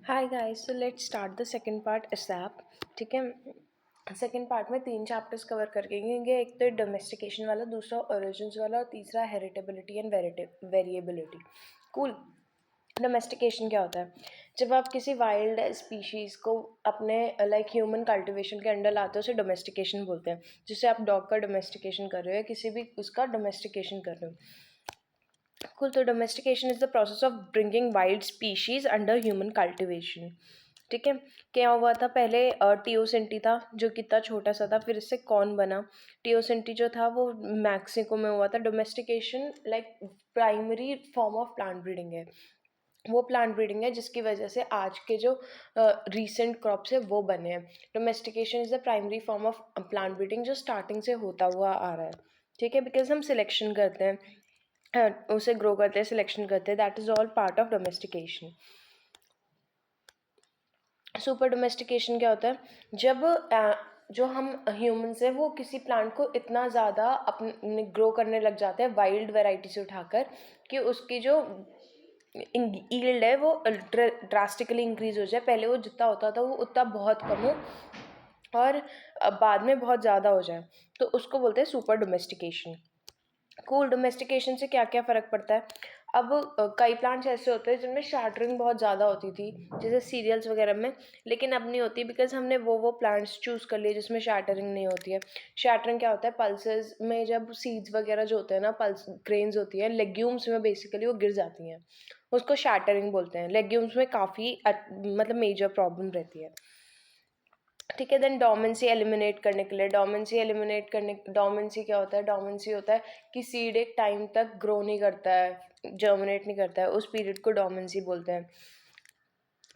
Hi guys, so let's start the second part एसएप। ठीक है। सेकंड पार्ट में 3 चैप्टर्स कवर करके एक तो डोमेस्टिकेशन वाला, दूसरा ओरिजिन्स वाला और तीसरा heritability and variability. Cool. Domestication क्या होता है? जब आप किसी वाइल्ड स्पीशीज़ को अपने लाइक ह्यूमन कल्टिवेशन के अंडर लाते हो, उसे डोमेस्टिकेशन बोलते हैं। जैसे आप डॉग का डोमेस्टिकेशन कर रहे हो या किसी भी उसका डोमेस्टिकेशन कर रहे हो। Cool. तो domestication is the process of bringing wild species under human cultivation. ठीक है। क्या हुआ था पहले? टियोसिंटी था जो कितना छोटा सा था, फिर इससे कौन बना। टियोसिंटी जो था वो मैक्सिको में हुआ था। Domestication like primary form of plant breeding है। वो प्लांट ब्रीडिंग है जिसकी वजह से आज के जो रीसेंट क्रॉप्स है वो बने हैं। Domestication is the primary form of plant breeding जो स्टार्टिंग से होता हुआ आ रहा है। ठीक है। बिकॉज हम सिलेक्शन करते हैं, उसे ग्रो करते हैं, सिलेक्शन करते हैं। That is all part of domestication. Super domestication क्या होता है? जब जो हम ह्यूमंस हैं वो किसी प्लांट को इतना ज़्यादा अपने ग्रो करने लग जाते हैं वाइल्ड वेराइटी से उठाकर कि उसकी जो ईल्ड है वो ड्रास्टिकली इंक्रीज हो जाए। पहले वो जितना होता था वो उतना बहुत कम हो और बाद में बहुत ज़्यादा हो जाए, तो उसको बोलते हैं सुपर डोमेस्टिकेशन। कूल। डोमेस्टिकेशन से क्या क्या फ़र्क पड़ता है? अब कई प्लांट्स ऐसे होते हैं जिनमें शैटरिंग बहुत ज़्यादा होती थी, जैसे सीरियल्स वगैरह में, लेकिन अब नहीं होती बिकॉज हमने वो प्लांट्स चूज़ कर लिए जिसमें शैटरिंग नहीं होती है। शैटरिंग क्या होता है? पल्सेस में जब सीड्स वगैरह जो होते हैं ना, पल्स ग्रेन्स होती है लेग्यूम्स में, बेसिकली वो गिर जाती हैं, उसको शैटरिंग बोलते हैं। लेग्यूम्स में काफ़ी मतलब मेजर प्रॉब्लम रहती है। ठीक है। देन डोमेंसी एलिमिनेट करने के लिए, डोमेंसी क्या होता है? डोमेंसी होता है कि सीड एक टाइम तक ग्रो नहीं करता है, जर्मिनेट नहीं करता है, उस पीरियड को डोमेंसी बोलते हैं।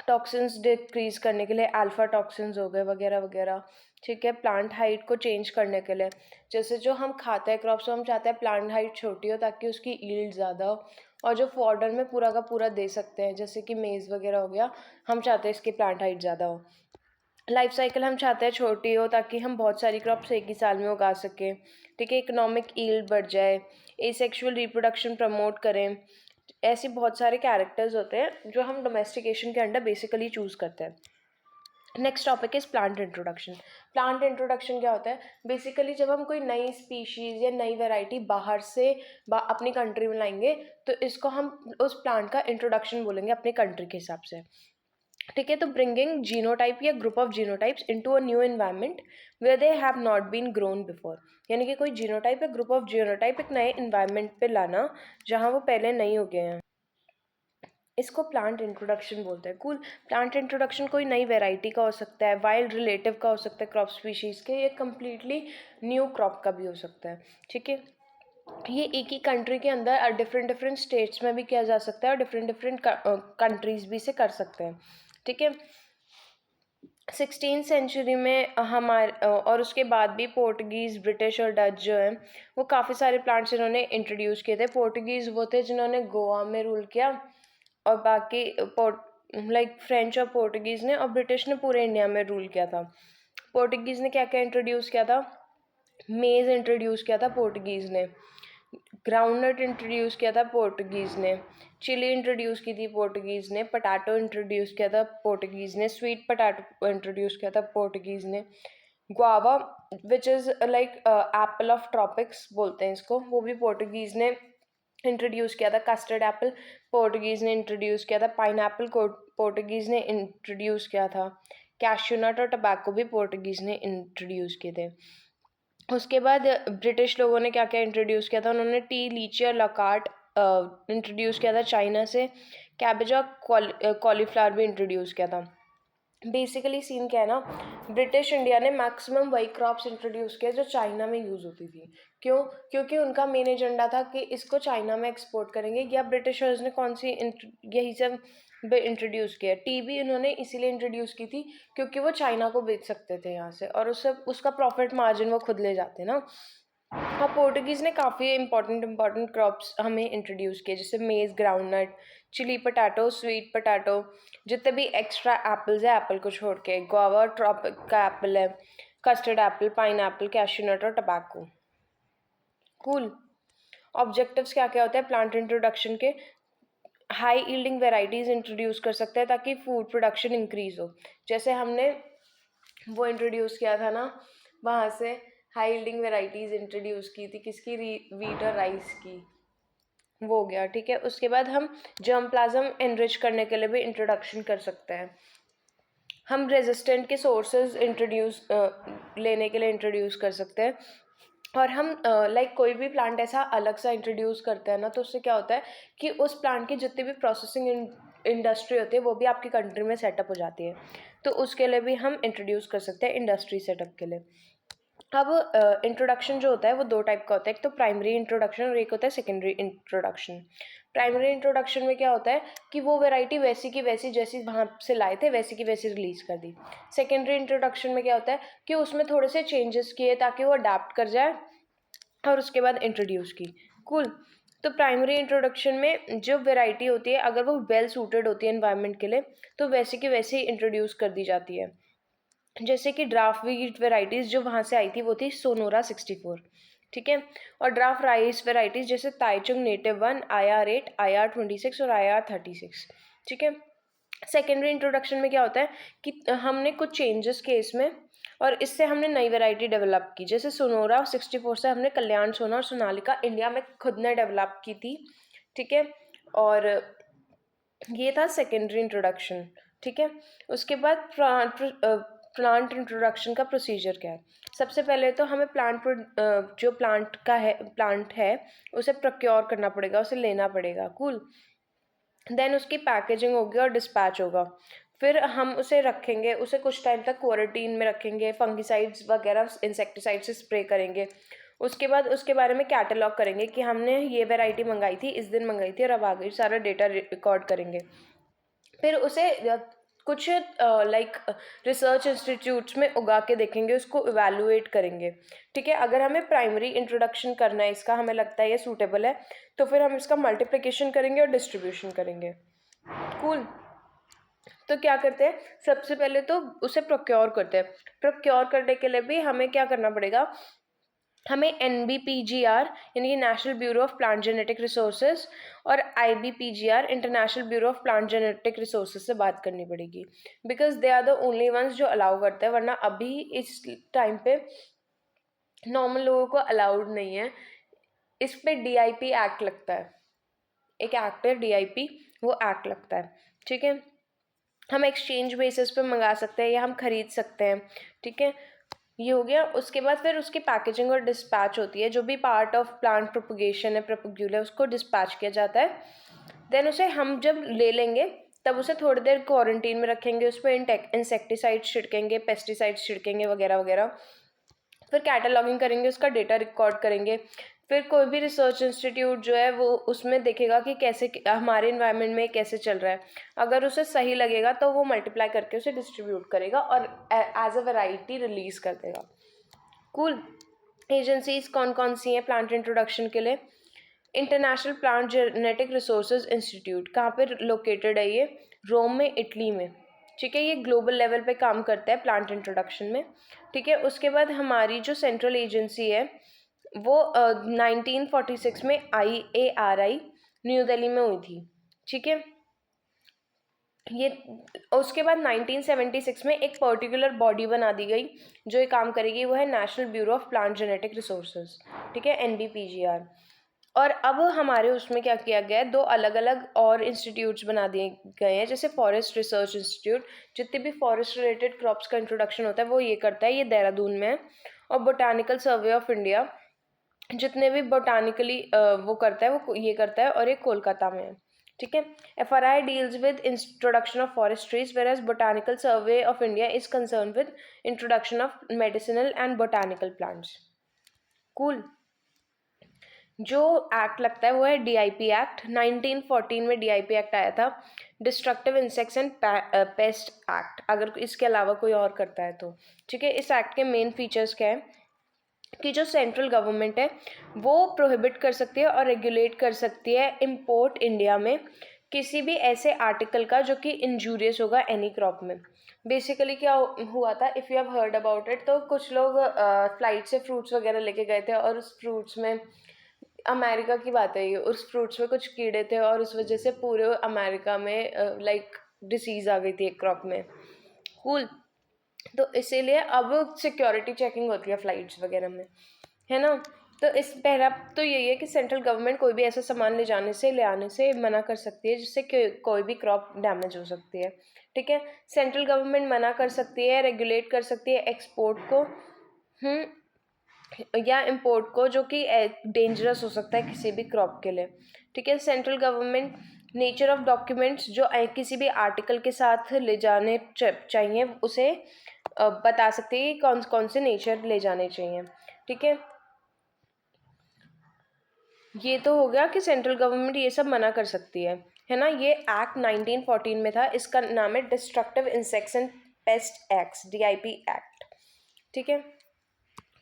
टॉक्सिन्स डिक्रीज करने के लिए, अल्फा टॉक्सिन्स हो गए वगैरह वगैरह। ठीक है। प्लांट हाइट को चेंज करने के लिए, जैसे जो हम खाते हैं क्रॉप्स, हम चाहते हैं प्लांट हाइट छोटी हो ताकि उसकी ईल्ड ज़्यादा हो, और जो फॉर्डर में पूरा का पूरा दे सकते हैं जैसे कि मेज़ वगैरह हो गया, हम चाहते हैं इसकी प्लांट हाइट ज़्यादा हो। लाइफ साइकिल हम चाहते हैं छोटी हो ताकि हम बहुत सारी क्रॉप्स एक ही साल में उगा सकें। ठीक है। इकोनॉमिक ईल्ड बढ़ जाए, एसेक्सुअल रिप्रोडक्शन प्रमोट करें। ऐसे बहुत सारे कैरेक्टर्स होते हैं जो हम डोमेस्टिकेशन के अंडर बेसिकली चूज़ करते हैं। Next topic is plant introduction. Plant introduction क्या होता है? बेसिकली जब हम कोई नई स्पीशीज़ या नई वैरायटी बाहर से अपनी कंट्री में लाएंगे तो इसको हम उस प्लांट का इंट्रोडक्शन बोलेंगे अपनी कंट्री के हिसाब से। ठीक है। तो ब्रिंगिंग जीनोटाइप या group of genotypes into a new environment where they have not been grown before, यानी कि कोई जीनोटाइप या ग्रुप ऑफ जीनोटाइप एक नए एनवायरनमेंट पे लाना जहाँ वो पहले नहीं हो गए हैं, इसको प्लांट इंट्रोडक्शन बोलते हैं। कूल। प्लांट इंट्रोडक्शन कोई नई वेराइटी का हो सकता है, वाइल्ड रिलेटिव का हो सकता है क्रॉप स्पीशीज़ के, ये कम्प्लीटली न्यू क्रॉप का भी हो सकता है। ठीक है। ये एक ही कंट्री के अंदर डिफरेंट डिफरेंट स्टेट्स में भी किया जा सकता है और डिफरेंट डिफरेंट कंट्रीज भी से कर सकते हैं। ठीक है। 16th सेंचुरी में हमारे और उसके बाद भी पोर्टुगीज़, ब्रिटिश और डच जो हैं वो काफ़ी सारे प्लांट्स इन्होंने इंट्रोड्यूस किए थे। पोर्टुगीज़ वो थे जिन्होंने गोवा में रूल किया, और बाकी लाइक फ्रेंच और पोर्टुगीज़ ने, और ब्रिटिश ने पूरे इंडिया में रूल किया था। पोर्टुगीज़ ने क्या क्या इंट्रोड्यूस किया था? मेज़ इंट्रोड्यूस किया था पोर्टुगीज़ ने, ग्राउंडनट इंट्रोड्यूस किया था पोर्टुगीज़ ने, चिली इंट्रोड्यूस की थी पोर्टुगीज़ ने, पटाटो इंट्रोड्यूस किया था पोर्टुगीज़ ने, स्वीट पटाटो इंट्रोड्यूस किया था पोर्टुगीज़ ने, guava which is like Apple of tropics बोलते हैं इसको, वो भी पोर्टुगीज़ ने इंट्रोड्यूस किया था। कस्टर्ड एप्पल पोर्टुगीज़ ने इंट्रोड्यूस किया था। पाइन एप्पल पोर्टुगीज़ ने इंट्रोड्यूस किया था। कैश्यू नट और टबैको भी पोर्टुगीज़ ने इंट्रोड्यूस किए थे। उसके बाद ब्रिटिश लोगों ने क्या क्या इंट्रोड्यूस किया था? उन्होंने टी, लीची और लकाट इंट्रोड्यूस किया था चाइना से। कैबेज और कॉलीफ्लावर भी इंट्रोड्यूस किया था। बेसिकली सीन क्या है ना, ब्रिटिश इंडिया ने मैक्सिमम वही क्रॉप्स इंट्रोड्यूस किया जो चाइना में यूज़ होती थी। क्यों? क्योंकि उनका मेन एजेंडा था कि इसको चाइना में एक्सपोर्ट करेंगे। या ब्रिटिशर्स ने कौन सी यही सब इंट्रोड्यूस किया। टी भी इन्होंने इसीलिए इंट्रोड्यूस की थी क्योंकि वो चाइना को बेच सकते थे यहाँ से, और उससे उसका प्रॉफिट मार्जिन वो खुद ले जाते ना। और पोर्टुगीज़ ने काफ़ी इंपॉर्टेंट क्रॉप्स हमें इंट्रोड्यूस किए, जैसे maize, groundnut, chilli potato, sweet potato, जितने भी एक्स्ट्रा एप्पल्स है एप्पल को छोड़ के, गुआवा ट्रॉपिक का एप्पल है, custard apple, pineapple, cashew nut और टबैको। कूल। ऑब्जेक्टिव्स क्या क्या होते हैं प्लांट इंट्रोडक्शन के? हाई यील्डिंग वेराइटीज़ इंट्रोड्यूस कर सकते हैं ताकि फूड प्रोडक्शन इंक्रीज़ हो। जैसे हमने वो इंट्रोड्यूस किया था ना, वहाँ से हाई यील्डिंग वेराइटीज़ इंट्रोड्यूस की थी, किसकी, वीट और राइस की, वो हो गया। ठीक है, उसके बाद हम जर्म प्लाज्म एनरिच करने के लिए भी इंट्रोडक्शन कर सकते हैं। हम रेजिस्टेंट के सोर्सेज इंट्रोड्यूस लेने के लिए इंट्रोड्यूस कर सकते हैं। और हम लाइक कोई भी प्लांट ऐसा अलग सा इंट्रोड्यूस करते हैं ना, तो उससे क्या होता है कि उस प्लांट की जितनी भी प्रोसेसिंग इंडस्ट्री होती है वो भी आपकी कंट्री में सेटअप हो जाती है। तो उसके लिए भी हम इंट्रोड्यूस कर सकते हैं इंडस्ट्री सेटअप के लिए। अब इंट्रोडक्शन जो होता है वो दो टाइप का होता है, एक तो प्राइमरी इंट्रोडक्शन और एक होता है सेकेंडरी इंट्रोडक्शन। प्राइमरी इंट्रोडक्शन में क्या होता है कि वो वैरायटी वैसी की वैसी जैसी वहाँ से लाए थे वैसी की वैसी रिलीज़ कर दी। सेकेंडरी इंट्रोडक्शन में क्या होता है कि उसमें थोड़े से चेंजेस किए ताकि वो अडाप्ट कर जाए और उसके बाद इंट्रोड्यूस की। कूल। तो प्राइमरी इंट्रोडक्शन में जो वैरायटी होती है अगर वो वेल सूटेड होती है एनवायरनमेंट के लिए तो वैसे की वैसे ही इंट्रोड्यूस कर दी जाती है। जैसे कि ड्राफ्ट वीट वेराइटीज़ जो वहाँ से आई थी वो थी सोनोरा 64। ठीक है, और ड्राफ्ट राइस वेराइटीज़ जैसे ताइचुंग नेटिव 1, IR8, IR26 और IR36। ठीक है, सेकेंडरी इंट्रोडक्शन में क्या होता है कि हमने कुछ चेंजेस किए इसमें और इससे हमने नई वैरायटी डेवलप की। जैसे सोनोरा 64 से हमने कल्याण सोना और सोनालिका इंडिया में खुद ने डेवलप की थी। ठीक है, और ये था सेकेंडरी इंट्रोडक्शन। ठीक है, उसके बाद प्लांट इंट्रोडक्शन का प्रोसीजर क्या है। सबसे पहले तो हमें जो प्लांट है उसे प्रोक्योर करना पड़ेगा, उसे लेना पड़ेगा। कूल। देन उसकी पैकेजिंग होगी और डिस्पैच होगा। फिर हम उसे रखेंगे, उसे कुछ टाइम तक क्वारंटीन में रखेंगे, फंगिसाइड्स वगैरह इंसेक्टिसाइड से स्प्रे करेंगे। उसके बाद उसके बारे में कैटलॉग करेंगे कि हमने ये वैरायटी मंगाई थी, इस दिन मंगाई थी और अब आ गई, सारा डेटा रिकॉर्ड करेंगे। फिर उसे कुछ लाइक रिसर्च इंस्टीट्यूट्स में उगा के देखेंगे, उसको इवैल्यूएट करेंगे। ठीक है, अगर हमें प्राइमरी इंट्रोडक्शन करना है इसका, हमें लगता है ये सूटेबल है, तो फिर हम इसका मल्टीप्लिकेशन करेंगे और डिस्ट्रीब्यूशन करेंगे। कूल। तो क्या करते हैं, सबसे पहले तो उसे प्रोक्योर करते हैं। प्रोक्योर करने के लिए भी हमें क्या करना पड़ेगा, हमें NBPGR यानी कि national bureau of plant genetic resources और IBPGR international bureau of plant genetic resources से बात करनी पड़ेगी, because they are the only ones जो अलाउ करते हैं, वरना अभी इस टाइम पे नॉर्मल लोगों को अलाउड नहीं है। इस पे DIP एक्ट लगता है, एक एक्ट है DIP, वो एक्ट लगता है। ठीक है, हम एक्सचेंज बेसिस पे मंगा सकते हैं या हम खरीद सकते हैं। ठीक है, ये हो गया। उसके बाद फिर उसकी पैकेजिंग और डिस्पैच होती है, जो भी पार्ट ऑफ प्लांट प्रोपगेशन है, प्रोपग्यूल है, उसको डिस्पैच किया जाता है। देन उसे हम जब ले लेंगे तब उसे थोड़ी देर क्वारंटीन में रखेंगे, उस पर इंसेक्टिसाइड छिड़केंगे, पेस्टिसाइड्स छिड़केंगे वगैरह वगैरह। फिर कैटलॉगिंग करेंगे, उसका डेटा रिकॉर्ड करेंगे। फिर कोई भी रिसर्च इंस्टीट्यूट जो है वो उसमें देखेगा कि कैसे हमारे इन्वायरमेंट में कैसे चल रहा है। अगर उसे सही लगेगा तो वो मल्टीप्लाई करके उसे डिस्ट्रीब्यूट करेगा और एज अ वैरायटी रिलीज कर देगा। कूल। एजेंसीज कौन कौन सी हैं प्लांट इंट्रोडक्शन के लिए। International plant genetic resources institute, कहाँ पे लोकेटेड है ये, रोम में, इटली में। ठीक है, ये ग्लोबल लेवल पे काम करता है प्लांट इंट्रोडक्शन में। ठीक है, उसके बाद हमारी जो सेंट्रल एजेंसी है वो 1946 में IARI न्यू दिल्ली में हुई थी। ठीक है, ये उसके बाद 1976 में एक पर्टिकुलर बॉडी बना दी गई जो ये काम करेगी, वो है national bureau of plant genetic resources. ठीक है, NBPGR। और अब हमारे उसमें क्या किया गया है, दो अलग अलग और इंस्टीट्यूट्स बना दिए गए हैं, जैसे फॉरेस्ट रिसर्च इंस्टीट्यूट, जितने भी फॉरेस्ट रिलेटेड क्रॉप्स का इंट्रोडक्शन होता है वो ये करता है, ये देहरादून में है। और बोटानिकल सर्वे ऑफ इंडिया, जितने भी बोटानिकली वो करता है वो ये करता है, और ये कोलकाता में है। ठीक है, FRI deals with introduction of forest trees, whereas botanical survey of India is concern with introduction of medicinal and botanical plants. Cool. जो एक्ट लगता है वो है DIP एक्ट। 1914 में DIP एक्ट आया था, destructive insects and paste act, अगर इसके अलावा कोई और करता है तो। ठीक है, इस एक्ट के मेन फीचर्स क्या है कि जो सेंट्रल गवर्नमेंट है वो प्रोहिबिट कर सकती है और रेगुलेट कर सकती है इंपोर्ट इंडिया में किसी भी ऐसे आर्टिकल का जो कि इंजूरियस होगा एनी क्रॉप में। बेसिकली क्या हुआ था, if you have heard about it, तो कुछ लोग फ्लाइट से फ्रूट्स वगैरह लेके गए थे और उस फ्रूट्स में अमेरिका की बात है ये, उस फ्रूट्स में कुछ कीड़े थे और उस वजह से पूरे अमेरिका में लाइक डिसीज़ आ गई थी एक क्रॉप में। कूल। तो इसीलिए अब सिक्योरिटी चेकिंग होती है फ्लाइट्स वगैरह में, है ना। तो इस पहला तो यही है कि सेंट्रल गवर्नमेंट कोई भी ऐसा सामान ले जाने से ले आने से मना कर सकती है जिससे कोई भी क्रॉप डैमेज हो सकती है, ठीक है। सेंट्रल गवर्नमेंट मना कर सकती है, रेगुलेट कर सकती है एक्सपोर्ट को या इम्पोर्ट को, जो कि डेंजरस हो सकता है किसी भी क्रॉप के लिए, ठीक है। Central government nature of documents जो किसी भी आर्टिकल के साथ ले जाने चाहिए उसे बता सकती है कि कौन कौन से नेचर ले जाने चाहिए, ठीक है। ये तो हो गया कि सेंट्रल गवर्नमेंट ये सब मना कर सकती है ना। ये एक्ट 1914 में था, इसका नाम है destructive insects and paste act, DIP act, ठीक है।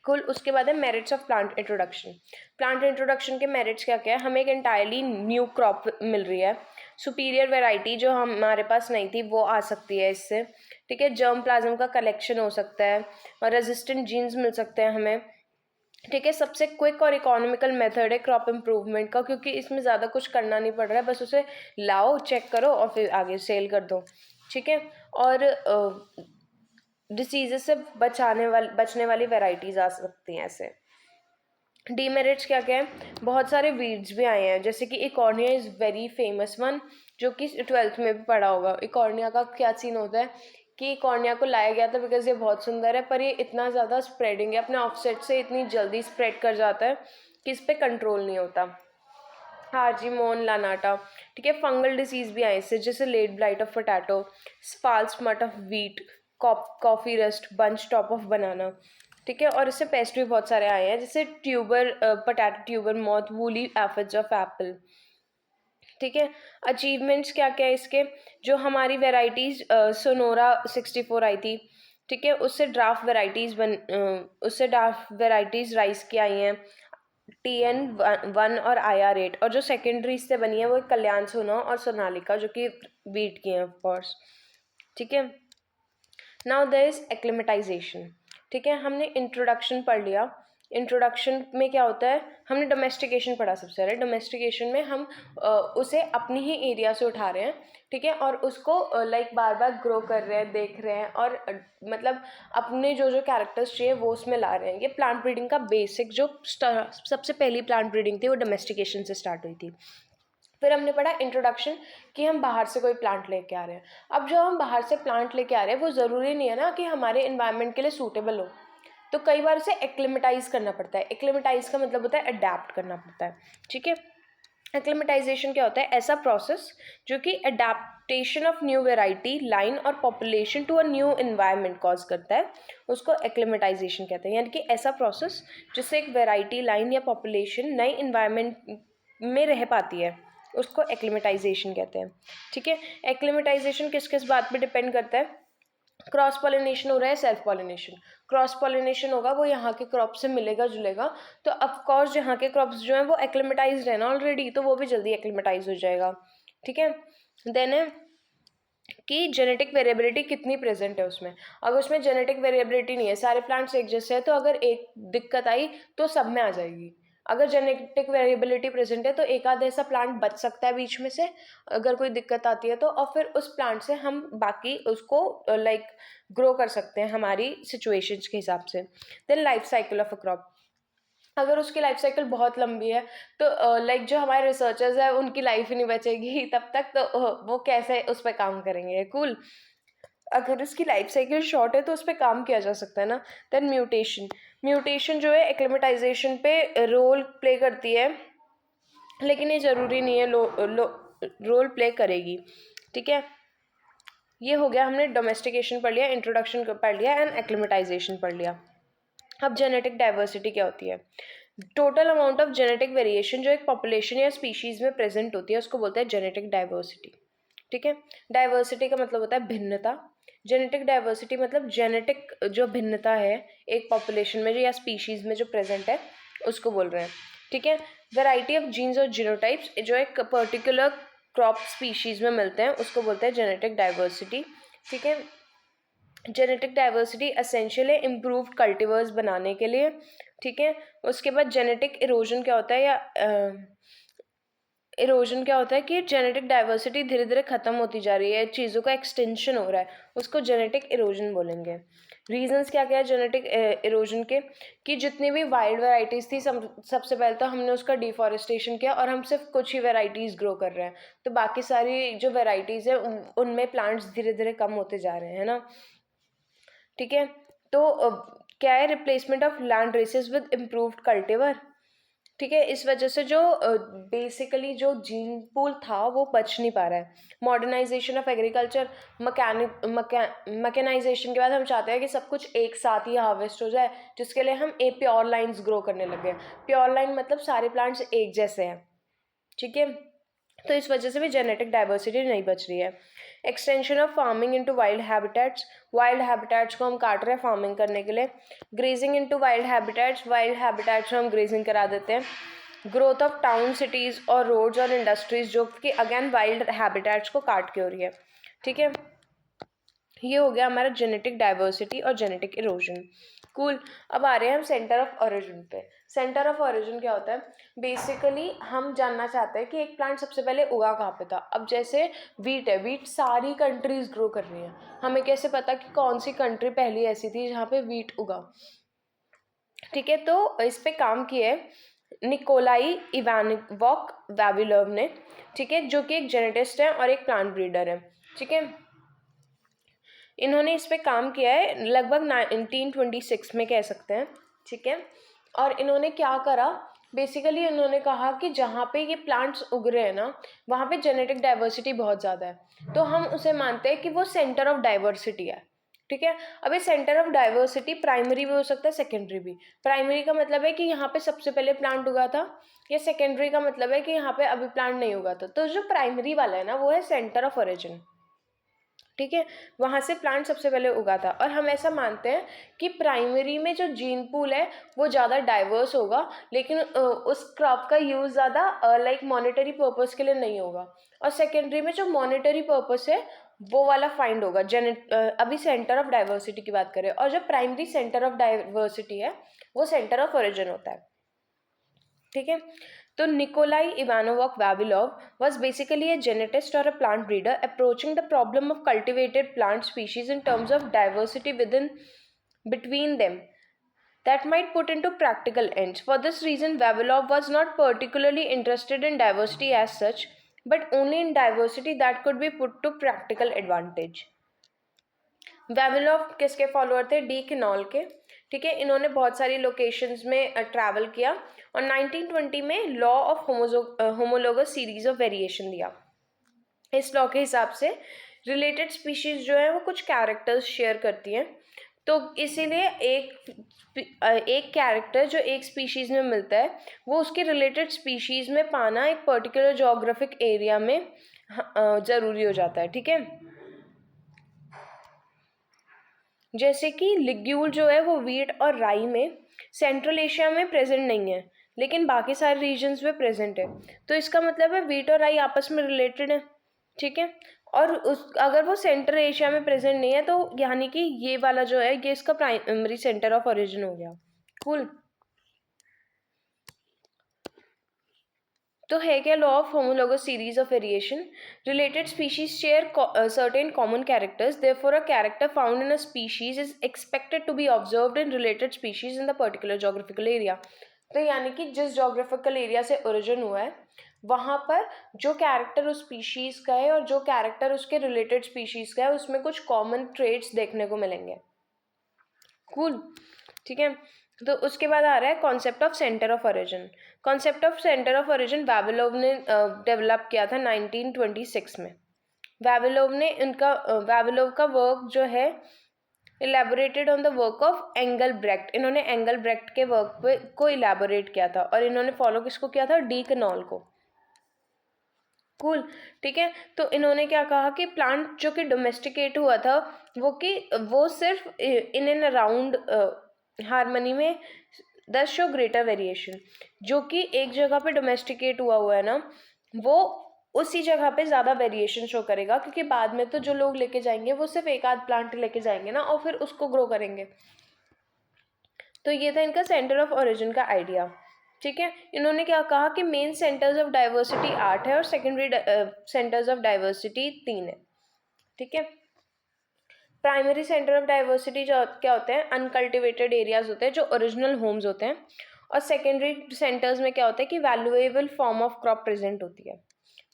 कुल उसके बाद है merits of plant introduction. Plant introduction के मेरिट्स क्या क्या है, हमें एक एंटायरली न्यू क्रॉप मिल रही है, सुपीरियर वेराइटी जो हमारे पास नहीं थी वो आ सकती है इससे, ठीक है। जर्म प्लाज्म का कलेक्शन हो सकता है और रेजिस्टेंट जीन्स मिल सकते हैं हमें, ठीक है। सबसे क्विक और इकोनॉमिकल मेथड है क्रॉप इम्प्रूवमेंट का, क्योंकि इसमें ज़्यादा कुछ करना नहीं पड़ रहा है, बस उसे लाओ, चेक करो और फिर आगे सेल कर दो, ठीक है। और डिसीजेस से बचने वाली वेराइटीज़ आ सकती हैं ऐसे। डीमेरिट्स क्या क्या है, बहुत सारे वीड्स भी आए हैं, जैसे कि Eichhornia is very famous one, जो कि 12th में भी पढ़ा होगा। इकॉर्निया का क्या सीन होता है कि कॉर्निया को लाया गया था बिकॉज ये बहुत सुंदर है, पर ये इतना ज़्यादा स्प्रेडिंग है, अपने ऑफसेट से इतनी जल्दी स्प्रेड कर जाता है कि इस पर कंट्रोल नहीं होता। हार्जीमोन लानाटा, ठीक है। फंगल डिसीज भी आए इससे, जैसे late blight of potato, spall smut of wheat, coffee rust, bunch top of banana, ठीक है। और इससे पेस्ट भी बहुत सारे आए हैं, जैसे potato tuber moth, woolly aphids of Apple, ठीक है। अचीवमेंट्स क्या क्या है इसके, जो हमारी वेराइटीज़ सोनोरा 64 आई थी, ठीक है। उससे ड्राफ्ट वेराइटीज़ राइस की आई हैं, TN1 और IR8, और जो सेकेंडरी से बनी है वो कल्याण सोना और सोनालिका जो कि बीट की हैं ऑफकोर्स, ठीक है। नाउ देयर इज एक्लिमेटाइजेशन, ठीक है। हमने इंट्रोडक्शन पढ़ लिया। इंट्रोडक्शन में क्या होता है, हमने डोमेस्टिकेशन पढ़ा सबसे पहले। डोमेस्टिकेशन में हम उसे अपनी ही एरिया से उठा रहे हैं, ठीक है, और उसको लाइक बार बार ग्रो कर रहे हैं, देख रहे हैं, और मतलब अपने जो जो कैरेक्टर्स चाहिए वो उसमें ला रहे हैं। ये प्लांट ब्रीडिंग का बेसिक जो सबसे पहली प्लांट ब्रीडिंग थी वो डोमेस्टिकेशन से स्टार्ट हुई थी। फिर हमने पढ़ा इंट्रोडक्शन कि हम बाहर से कोई प्लांट लेके आ रहे हैं। अब जो हम बाहर से प्लांट लेके आ रहे हैं वो ज़रूरी नहीं है ना कि हमारे इन्वायरमेंट के लिए सूटेबल हो, तो कई बार उसे एक्लिमेटाइज करना पड़ता है। एक्लिमेटाइज का मतलब होता है अडेप्ट करना पड़ता है, ठीक है। एक्लिमेटाइजेशन क्या होता है, ऐसा प्रोसेस जो कि adaptation of new variety line और population to a new environment cause करता है, उसको एक्लिमेटाइजेशन कहते हैं। यानी कि ऐसा प्रोसेस जिससे एक वेराइटी लाइन या पॉपुलेशन नई इन्वायरमेंट में रह पाती है, उसको एक्लिमेटाइजेशन कहते हैं, ठीक है। एक्लिमेटाइजेशन किस किस बात पे डिपेंड करता है, क्रॉस पॉलिनेशन हो रहा है, सेल्फ पॉलिनेशन। क्रॉस पॉलिनेशन होगा वो यहाँ के क्रॉप से मिलेगा जुलेगा, तो ऑफकोर्स यहाँ के क्रॉप्स जो हैं वो एक्लिमेटाइज है ना ऑलरेडी, तो वो भी जल्दी एक्लिमेटाइज हो जाएगा, ठीक है। देन है कि जेनेटिक वेरिएबिलिटी कितनी प्रेजेंट है उसमें। अगर उसमें जेनेटिक वेरिएबिलिटी नहीं है, सारे प्लांट्स एक जैसे हैं, तो अगर एक दिक्कत आई तो सब में आ जाएगी। अगर जेनेटिक वेरिएबिलिटी प्रेजेंट है तो एक आध ऐसा प्लांट बच सकता है बीच में से अगर कोई दिक्कत आती है तो, और फिर उस प्लांट से हम बाकी उसको लाइक ग्रो कर सकते हैं हमारी सिचुएशंस के हिसाब से। Then life cycle of a crop, अगर उसकी लाइफ साइकिल बहुत लंबी है तो लाइक जो हमारे रिसर्चर्स हैं उनकी लाइफ ही नहीं बचेगी तब तक, तो वो कैसे उस पर काम करेंगे। कूल। अगर उसकी लाइफ साइकिल शॉर्ट है तो उस पर काम किया जा सकता है ना। देन म्यूटेशन, म्यूटेशन जो है एक्लिमेटाइजेशन पे रोल प्ले करती है, लेकिन ये ज़रूरी नहीं है रोल प्ले करेगी, ठीक है। ये हो गया, हमने डोमेस्टिकेशन पढ़ लिया, इंट्रोडक्शन पढ़ लिया एंड एक्लिमेटाइजेशन पढ़ लिया। अब जेनेटिक डाइवर्सिटी क्या होती है, total amount of genetic variation जो एक पॉपुलेशन या स्पीशीज़ में प्रेजेंट होती है उसको बोलते हैं जेनेटिक डाइवर्सिटी, ठीक है। डाइवर्सिटी का मतलब होता है भिन्नता। जेनेटिक डाइवर्सिटी मतलब जेनेटिक जो भिन्नता है एक पॉपुलेशन में जो या स्पीशीज़ में जो प्रेजेंट है उसको बोल रहे हैं, ठीक है। वैरायटी ऑफ जीन्स और जीनोटाइप्स जो एक पर्टिकुलर क्रॉप स्पीशीज़ में मिलते हैं उसको बोलते हैं जेनेटिक डाइवर्सिटी, ठीक है। जेनेटिक डाइवर्सिटी एसेंशियल है इम्प्रूव्ड कल्टीवर्स बनाने के लिए, ठीक है। उसके बाद जेनेटिक इरोजन क्या होता है, या इरोजन क्या होता है कि जेनेटिक डाइवर्सिटी धीरे धीरे ख़त्म होती जा रही है, चीज़ों का एक्सटेंशन हो रहा है, उसको जेनेटिक इरोजन बोलेंगे। रीजंस क्या क्या है जेनेटिक इरोजन के, कि जितनी भी वाइल्ड वैरायटीज़ थी सबसे पहले तो हमने उसका डिफॉरेस्टेशन किया और हम सिर्फ कुछ ही वैरायटीज़ ग्रो कर रहे हैं, तो बाकी सारी जो वैरायटीज़ है उनमें प्लांट्स धीरे धीरे कम होते जा रहे हैं, है ना। ठीक है। तो क्या है, replacement of land races with improved cultivar. ठीक है, इस वजह से जो बेसिकली जो जीन पूल था वो बच नहीं पा रहा है। मॉडर्नाइजेशन ऑफ एग्रीकल्चर, मैकेनाइजेशन के बाद हम चाहते हैं कि सब कुछ एक साथ ही हार्वेस्ट हो जाए, जिसके लिए हम प्योर लाइन्स ग्रो करने लगे। प्योर लाइन मतलब सारे प्लांट्स एक जैसे हैं, ठीक है। तो इस वजह से भी जेनेटिक डाइवर्सिटी नहीं बच रही है। Extension of farming into wild habitats को हम काट रहे हैं फार्मिंग करने के लिए। ग्रेजिंग इनटू वाइल्ड हैबिटेट्स में हम ग्रेजिंग करा देते हैं। ग्रोथ ऑफ टाउन, सिटीज़ और रोड्स और इंडस्ट्रीज, जो कि अगेन वाइल्ड हैबिटेट्स को काट के हो रही है, ठीक है। ये हो गया हमारा जेनेटिक डाइवर्सिटी और जेनेटिक इरोजन। कूल। अब आ रहे हैं हम सेंटर ऑफ ओरिजिन पे। सेंटर ऑफ ओरिजिन क्या होता है, बेसिकली हम जानना चाहते हैं कि एक प्लांट सबसे पहले उगा कहाँ पे था। अब जैसे वीट है, वीट सारी कंट्रीज ग्रो कर रही हैं, हमें कैसे पता कि कौन सी कंट्री पहली ऐसी थी जहाँ पे वीट उगा। ठीक है, तो इस पे काम किया है निकोलाई इवानोविक वाविलोव ने, ठीक है, जो कि एक जेनेटिस्ट है और एक प्लांट ब्रीडर है, ठीक है। इन्होंने इस पे काम किया है लगभग 1926 में कह सकते हैं, ठीक है। और इन्होंने क्या करा, बेसिकली इन्होंने कहा कि जहाँ पे ये प्लांट्स उग रहे हैं ना, वहाँ पे जेनेटिक डाइवर्सिटी बहुत ज़्यादा है, तो हम उसे मानते हैं कि वो सेंटर ऑफ डाइवर्सिटी है, ठीक है। अब ये सेंटर ऑफ डाइवर्सिटी प्राइमरी भी हो सकता है, सेकेंडरी भी। प्राइमरी का मतलब है कि यहाँ पे सबसे पहले प्लांट उगा था, या सेकेंडरी का मतलब है कि यहाँ पे अभी प्लांट नहीं उगा था। तो जो प्राइमरी वाला है ना, वो है सेंटर ऑफ ओरिजिन, ठीक है, वहाँ से प्लांट सबसे पहले उगा था। और हम ऐसा मानते हैं कि प्राइमरी में जो जीन पूल है वो ज़्यादा डाइवर्स होगा, लेकिन उस क्रॉप का यूज़ ज़्यादा लाइक मॉनेटरी पर्पस के लिए नहीं होगा। और सेकेंडरी में जो मॉनेटरी पर्पस है वो वाला फाइंड होगा। अभी सेंटर ऑफ डाइवर्सिटी की बात करें, और जो प्राइमरी सेंटर ऑफ डाइवर्सिटी है वो सेंटर ऑफ ओरिजिन होता है, ठीक है। तो Nikolai Ivanovich Vavilov was basically a genetist or a plant breeder approaching the problem of cultivated plant species in terms of diversity between them that might put into practical ends. For this reason, Vavilov was not particularly interested in diversity as such, but only in diversity that could be put to practical advantage. वेविलोव किसके follower थे, D किनॉल के, ठीक है। इन्होंने बहुत सारी locations में travel किया और 1920 में law of homologous series of variation दिया। इस लॉ के हिसाब से रिलेटेड स्पीशीज जो है वो कुछ कैरेक्टर्स शेयर करती हैं, तो इसीलिए एक कैरेक्टर जो एक स्पीशीज़ में मिलता है वो उसके रिलेटेड स्पीशीज़ में पाना एक पर्टिकुलर जोग्राफिक एरिया में ज़रूरी हो जाता है, ठीक है। जैसे कि लिग्यूल जो है वो वीट और राई में सेंट्रल एशिया में प्रेजेंट नहीं है, लेकिन बाकी सारे रीजन्स में प्रेजेंट है, तो इसका मतलब है वीट और राई आपस में रिलेटेड है, ठीक है। और अगर वो सेंट्रल एशिया में प्रेजेंट नहीं है तो यानी कि ये वाला जो है ये इसका प्राइमरी सेंटर ऑफ ओरिजिन हो गया। कूल। तो है क्या law of homologous series of variation, related species share certain common characters, therefore a character found in a species is expected to be observed in related species in the particular geographical area. तो यानी कि जिस geographical area से origin हुआ है वहाँ पर जो कैरेक्टर उस स्पीशीज़ का है और जो कैरेक्टर उसके रिलेटेड स्पीशीज़ का है उसमें कुछ कॉमन ट्रेड्स देखने को मिलेंगे। कूल, ठीक है। तो उसके बाद आ रहा है concept of centre of origin. Concept of centre of origin Vavilov ने डेवलप किया था 1926 में। वाविलोव का वर्क जो है elaborated on the work of angle Brecht. इन्होंने एंगल ब्रेक्ट के वर्क पे को इलेबोरेट किया था और इन्होंने फॉलो किसको किया था, डी कैनॉल को। कूल, ठीक है। तो इन्होंने क्या कहा कि प्लांट जो कि डोमेस्टिकेट हुआ था वो सिर्फ इन एंड अराउंड हार्मनी में दस शो ग्रेटर वेरिएशन, जो कि एक जगह पे डोमेस्टिकेट हुआ है ना वो उसी जगह पे ज़्यादा वेरिएशन शो करेगा, क्योंकि बाद में तो जो लोग लेके जाएंगे वो सिर्फ एक आध प्लांट लेके जाएंगे ना और फिर उसको ग्रो करेंगे। तो ये था इनका सेंटर ऑफ ओरिजिन का आइडिया। ठीक है, इन्होंने क्या कहा कि मेन सेंटर्स ऑफ डाइवर्सिटी 8 है और सेकेंडरी सेंटर्स ऑफ डाइवर्सिटी 3 है। ठीक है, प्राइमरी सेंटर ऑफ डाइवर्सिटी जो क्या होते हैं, अनकल्टिवेटेड एरियाज होते हैं जो ओरिजिनल होम्स होते हैं, और सेकेंडरी सेंटर्स में क्या होता है कि valuable form of crop present होती है।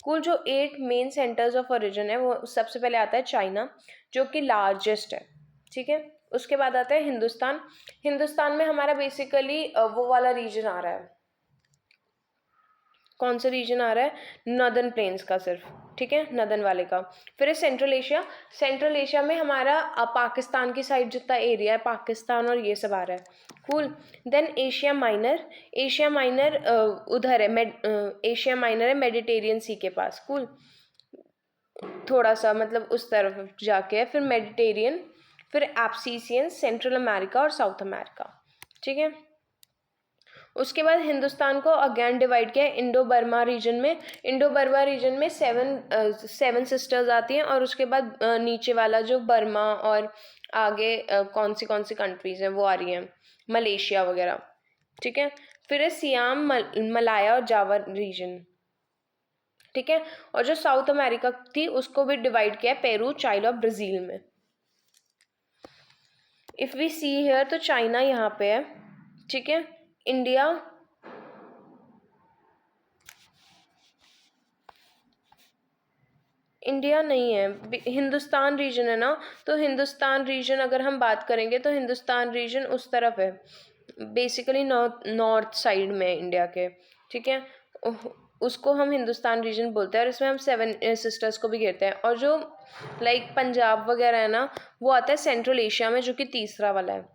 कुल जो 8 मेन सेंटर्स ऑफ ओरिजिन है वो सबसे पहले आता है चाइना, जो कि लार्जेस्ट है। ठीक है, उसके बाद आता है हिंदुस्तान। हिंदुस्तान में हमारा बेसिकली वो वाला रीजन आ रहा है, कौन सा रीजन आ रहा है, नॉर्दर्न प्लेन्स का सिर्फ। ठीक है, नॉर्दर्न वाले का। फिर है सेंट्रल एशिया। सेंट्रल एशिया में हमारा पाकिस्तान की साइड जितना एरिया है, पाकिस्तान और ये सब आ रहा है। Cool. Then Asia Minor. Asia Minor उधर है, एशिया माइनर है मेडिटेरियन सी के पास। कूल, थोड़ा सा मतलब उस तरफ जाके है। फिर मेडिटेरियन, फिर एब्सीसियन, सेंट्रल अमेरिका और साउथ अमेरिका। ठीक है, उसके बाद हिंदुस्तान को अगेन डिवाइड किया इंडो बर्मा रीजन में। इंडो बर्मा रीजन में सेवन सिस्टर्स आती हैं, और उसके बाद नीचे वाला जो बर्मा और आगे कौन सी कंट्रीज हैं वो आ रही हैं, मलेशिया वगैरह। ठीक है, फिर है सियाम, मलाया और जावा रीजन। ठीक है, और जो साउथ अमेरिका थी उसको भी डिवाइड किया है पेरू, चाइना और ब्राजील में। इफ वी सी हियर तो चाइना यहाँ पे है। ठीक है, इंडिया इंडिया नहीं है, हिंदुस्तान रीजन है ना। तो हिंदुस्तान रीजन अगर हम बात करेंगे तो हिंदुस्तान रीजन उस तरफ है, बेसिकली नॉर्थ साइड में है इंडिया के। ठीक है, उसको हम हिंदुस्तान रीजन बोलते हैं, और इसमें हम 7 सिस्टर्स को भी घेरते हैं। और जो लाइक पंजाब वगैरह है ना, वो आता है सेंट्रल एशिया में, जो कि तीसरा वाला है।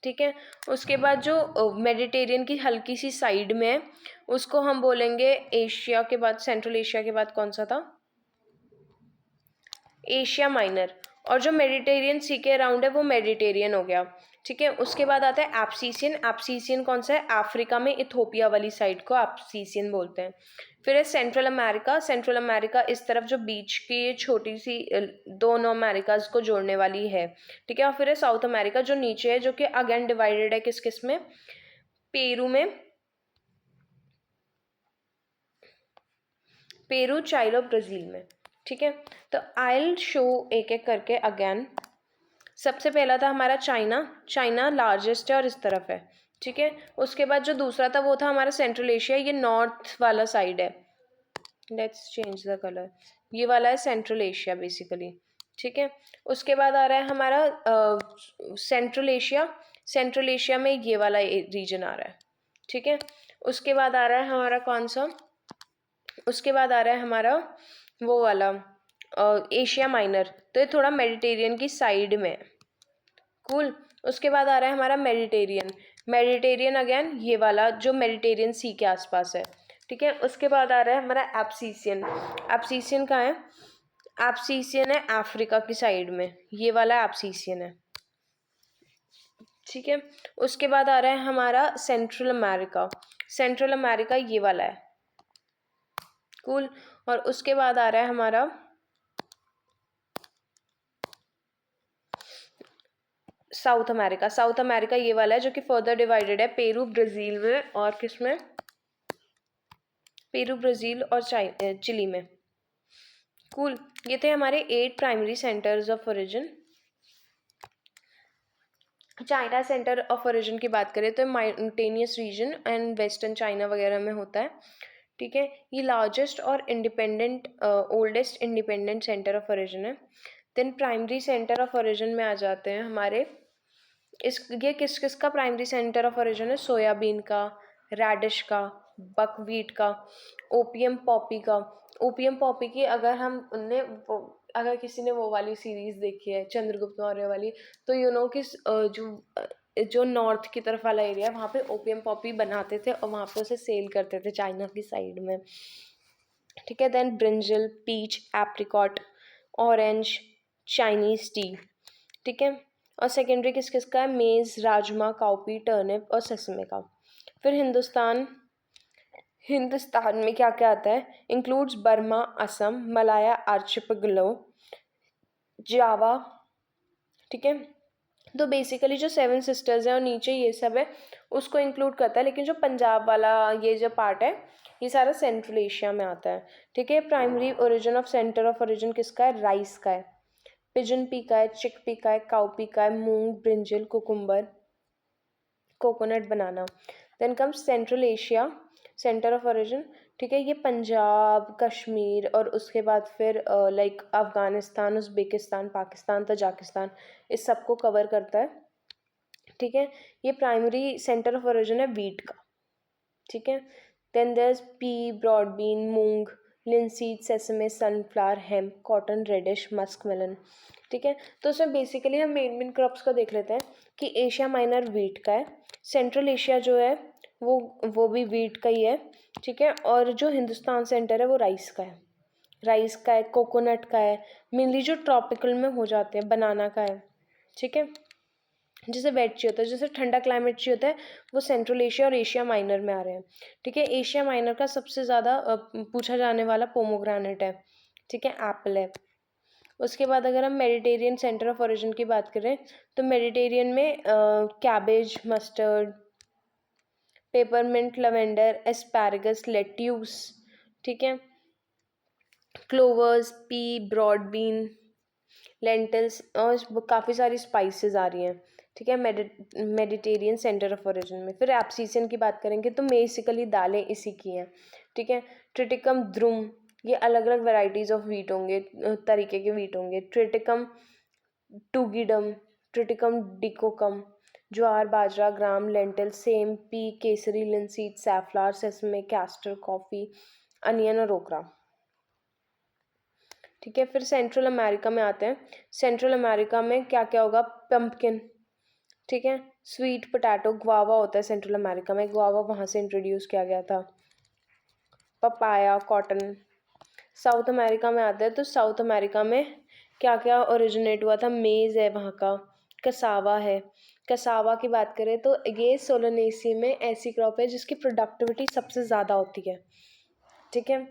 ठीक है, उसके बाद जो मेडिटेरियन की हल्की सी साइड में है उसको हम बोलेंगे एशिया के बाद, सेंट्रल एशिया के बाद कौन सा था, एशिया माइनर। और जो मेडिटेरियन सी के अराउंड है वो मेडिटेरियन हो गया। ठीक है, उसके बाद आता है एब्सीसियन। एब्सीसियन कौन सा है, अफ्रीका में इथोपिया वाली साइड को एब्सीसियन बोलते हैं। फिर है सेंट्रल अमेरिका। सेंट्रल अमेरिका इस तरफ जो बीच की ये छोटी सी दोनों अमेरिकाज को जोड़ने वाली है। ठीक है, और फिर है साउथ अमेरिका जो नीचे है, जो कि अगेन डिवाइडेड है किस किस में, पेरू में, पेरू, चाइना, ब्राजील में। ठीक है, तो आई शो एक एक करके अगेन। सबसे पहला था हमारा चाइना। चाइना लार्जेस्ट है और इस तरफ है। ठीक है, उसके बाद जो दूसरा था वो था हमारा सेंट्रल एशिया, ये नॉर्थ वाला साइड है। लेट्स चेंज द कलर, ये वाला है सेंट्रल एशिया बेसिकली। ठीक है, उसके बाद आ रहा है हमारा सेंट्रल एशिया। सेंट्रल एशिया में ये वाला रीजन आ रहा है। ठीक है, उसके बाद आ रहा है हमारा कौन सा, उसके बाद आ रहा है हमारा वो वाला एशिया माइनर, तो ये थोड़ा मेडिटेरियन की साइड में। कूल। उसके बाद आ रहा है हमारा मेडिटेरियन। मेडिटेरियन अगेन ये वाला जो मेडिटेरियन सी के आसपास है। ठीक है, उसके बाद आ रहा है हमारा एब्सीसियन। एब्सीसियन कहाँ है, एब्सीसियन है अफ्रीका की साइड में, ये वाला एब्सीसियन है। ठीक है, उसके बाद आ रहा है हमारा सेंट्रल अमेरिका। सेंट्रल अमेरिका ये वाला है। कूल। और उसके बाद आ रहा है हमारा साउथ अमेरिका। साउथ अमेरिका ये वाला है जो कि फर्दर डिवाइडेड है पेरू, ब्राज़ील में, और किसमें, पेरू, ब्राज़ील और चिली में। कूल। ये थे हमारे 8 primary centres of origin. China centre of origin की बात करें तो mountainous region and western China वगैरह में होता है। ठीक है, ये लार्जेस्ट और independent oldest independent centre of origin है। Then primary centre of origin में आ जाते हैं हमारे ये किस किस का प्राइमरी सेंटर ऑफ ओरिजिन है, सोयाबीन का, रेडिश का, बकवीट का, ओपियम पॉपी का। ओपियम पॉपी की अगर हम उनने अगर किसी ने वो वाली सीरीज देखी है चंद्रगुप्त मौर्य वाली, तो यू नो कि जो नॉर्थ की तरफ वाला एरिया है वहाँ पे ओपियम पॉपी बनाते थे और वहाँ पे उसे सेल करते थे चाइना की साइड में। ठीक है, then brinjal, peach, apricot, orange, Chinese tea. ठीक है, और सेकेंडरी किस किस का है, मेज़, राजमा, काउपी, टर्निप और ससमे का। फिर हिंदुस्तान में क्या क्या आता है, इंक्लूड्स बर्मा, असम, मलाया आर्चिपेगलो, जावा। ठीक है, तो बेसिकली जो 7 सिस्टर्स हैं और नीचे ये सब है उसको इंक्लूड करता है, लेकिन जो पंजाब वाला ये जो पार्ट है ये सारा सेंट्रल एशिया में आता है। ठीक है, primary origin of centre of origin किसका है? राइस का है, पिजन पी का है, चिक पी का है, काउ पी का है, मूंग, brinjal, cucumber, coconut, banana. Then comes central Asia, centre of origin. ठीक है, ये पंजाब, कश्मीर और उसके बाद फिर like Afghanistan, Uzbekistan, Pakistan, Tajikistan, इस सबको कवर करता है। ठीक है, ये प्राइमरी सेंटर ऑफ ओरिजिन है वीट का। ठीक है, then there is pea, broad bean, मूंग, linseed, sesame, sunflower, hemp, cotton, radish, musk melon. ठीक है, तो उसमें बेसिकली हम मेन क्रॉप्स को देख लेते हैं कि एशिया माइनर वीट का है, सेंट्रल एशिया जो है वो भी वीट का ही है। ठीक है, और जो हिंदुस्तान सेंटर है वो राइस का है, राइस का है, कोकोनट का है, मेनली जो ट्रॉपिकल में हो जाते हैं, बनाना का है। ठीक है, जैसे वेट चाहिए होता है, जैसे ठंडा क्लाइमेट चाहिए होता है, वो सेंट्रल एशिया और एशिया माइनर में आ रहे हैं। ठीक है, एशिया माइनर का सबसे ज़्यादा पूछा जाने वाला पोमोग्रेनेट है। ठीक है, एप्पल है। उसके बाद अगर हम मेडिटेरियन सेंटर ऑफ ओरिजिन की बात करें तो मेडिटेरियन में cabbage, mustard, peppermint, lavender, asparagus, lettuce. ठीक है, clovers, pea, broad bean, lentils और काफ़ी सारी स्पाइसेस आ रही हैं। ठीक है, मेडिटेरियन सेंटर ऑफ ओरिजिन में। फिर एब्सिसियन की बात करेंगे तो बेसिकली दालें इसी की हैं। ठीक है, ट्रिटिकम, द्रुम, ये अलग अलग वेराइटीज़ ऑफ वीट होंगे, तरीके के वीट होंगे। Triticum turgidum, Triticum dicoccum, jowar, bajra, gram, lentil, सेम, पी, केसरी, linseed, safflower, sesame, castor, coffee, onion और ओकरा। ठीक है, फिर सेंट्रल अमेरिका में आते हैं। सेंट्रल अमेरिका में क्या क्या होगा? पंपकिन। ठीक है, स्वीट पोटैटो, गुआवा होता है सेंट्रल अमेरिका में, गुआवा वहाँ से इंट्रोड्यूस किया गया था। Papaya, cotton. साउथ अमेरिका में आते हैं तो साउथ अमेरिका में क्या क्या ओरिजिनेट हुआ था? मेज़ है वहाँ का, कसावा है। कसावा की बात करें तो ये सोलोनेसी में ऐसी क्रॉप है जिसकी प्रोडक्टिविटी सबसे ज़्यादा होती है। ठीक है,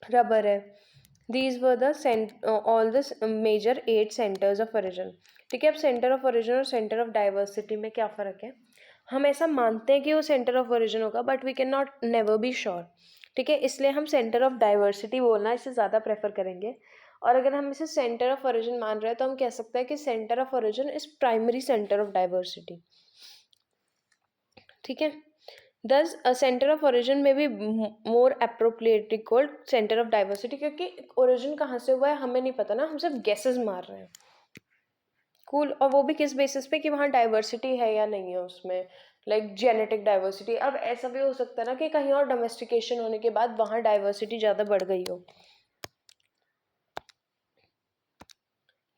रबर है। These were the all the major 8 centres of origin. ठीक है, अब सेंटर ऑफ ओरिजिन और सेंटर ऑफ डाइवर्सिटी में क्या फ़र्क है? हम ऐसा मानते हैं कि वो सेंटर ऑफ ओरिजिन होगा but we can not never be sure. ठीक है, इसलिए हम सेंटर ऑफ डाइवर्सिटी बोलना इसे ज़्यादा प्रेफर करेंगे। और अगर हम इसे सेंटर ऑफ ओरिजिन मान रहे हैं तो हम कह सकते हैं कि centre of origin is primary centre of diversity. ठीक है, दस सेंटर ऑफ ओरिजिन में भी more appropriately called centre of diversity, क्योंकि ओरिजिन कहाँ से हुआ है हमें नहीं पता ना, हम सिर्फ गेसेस मार रहे हैं। कूल, और वो भी किस बेसिस पे कि वहाँ डाइवर्सिटी है या नहीं है उसमें, लाइक जेनेटिक डाइवर्सिटी। अब ऐसा भी हो सकता है ना कि कहीं और डोमेस्टिकेशन होने के बाद वहाँ डाइवर्सिटी ज़्यादा बढ़ गई हो।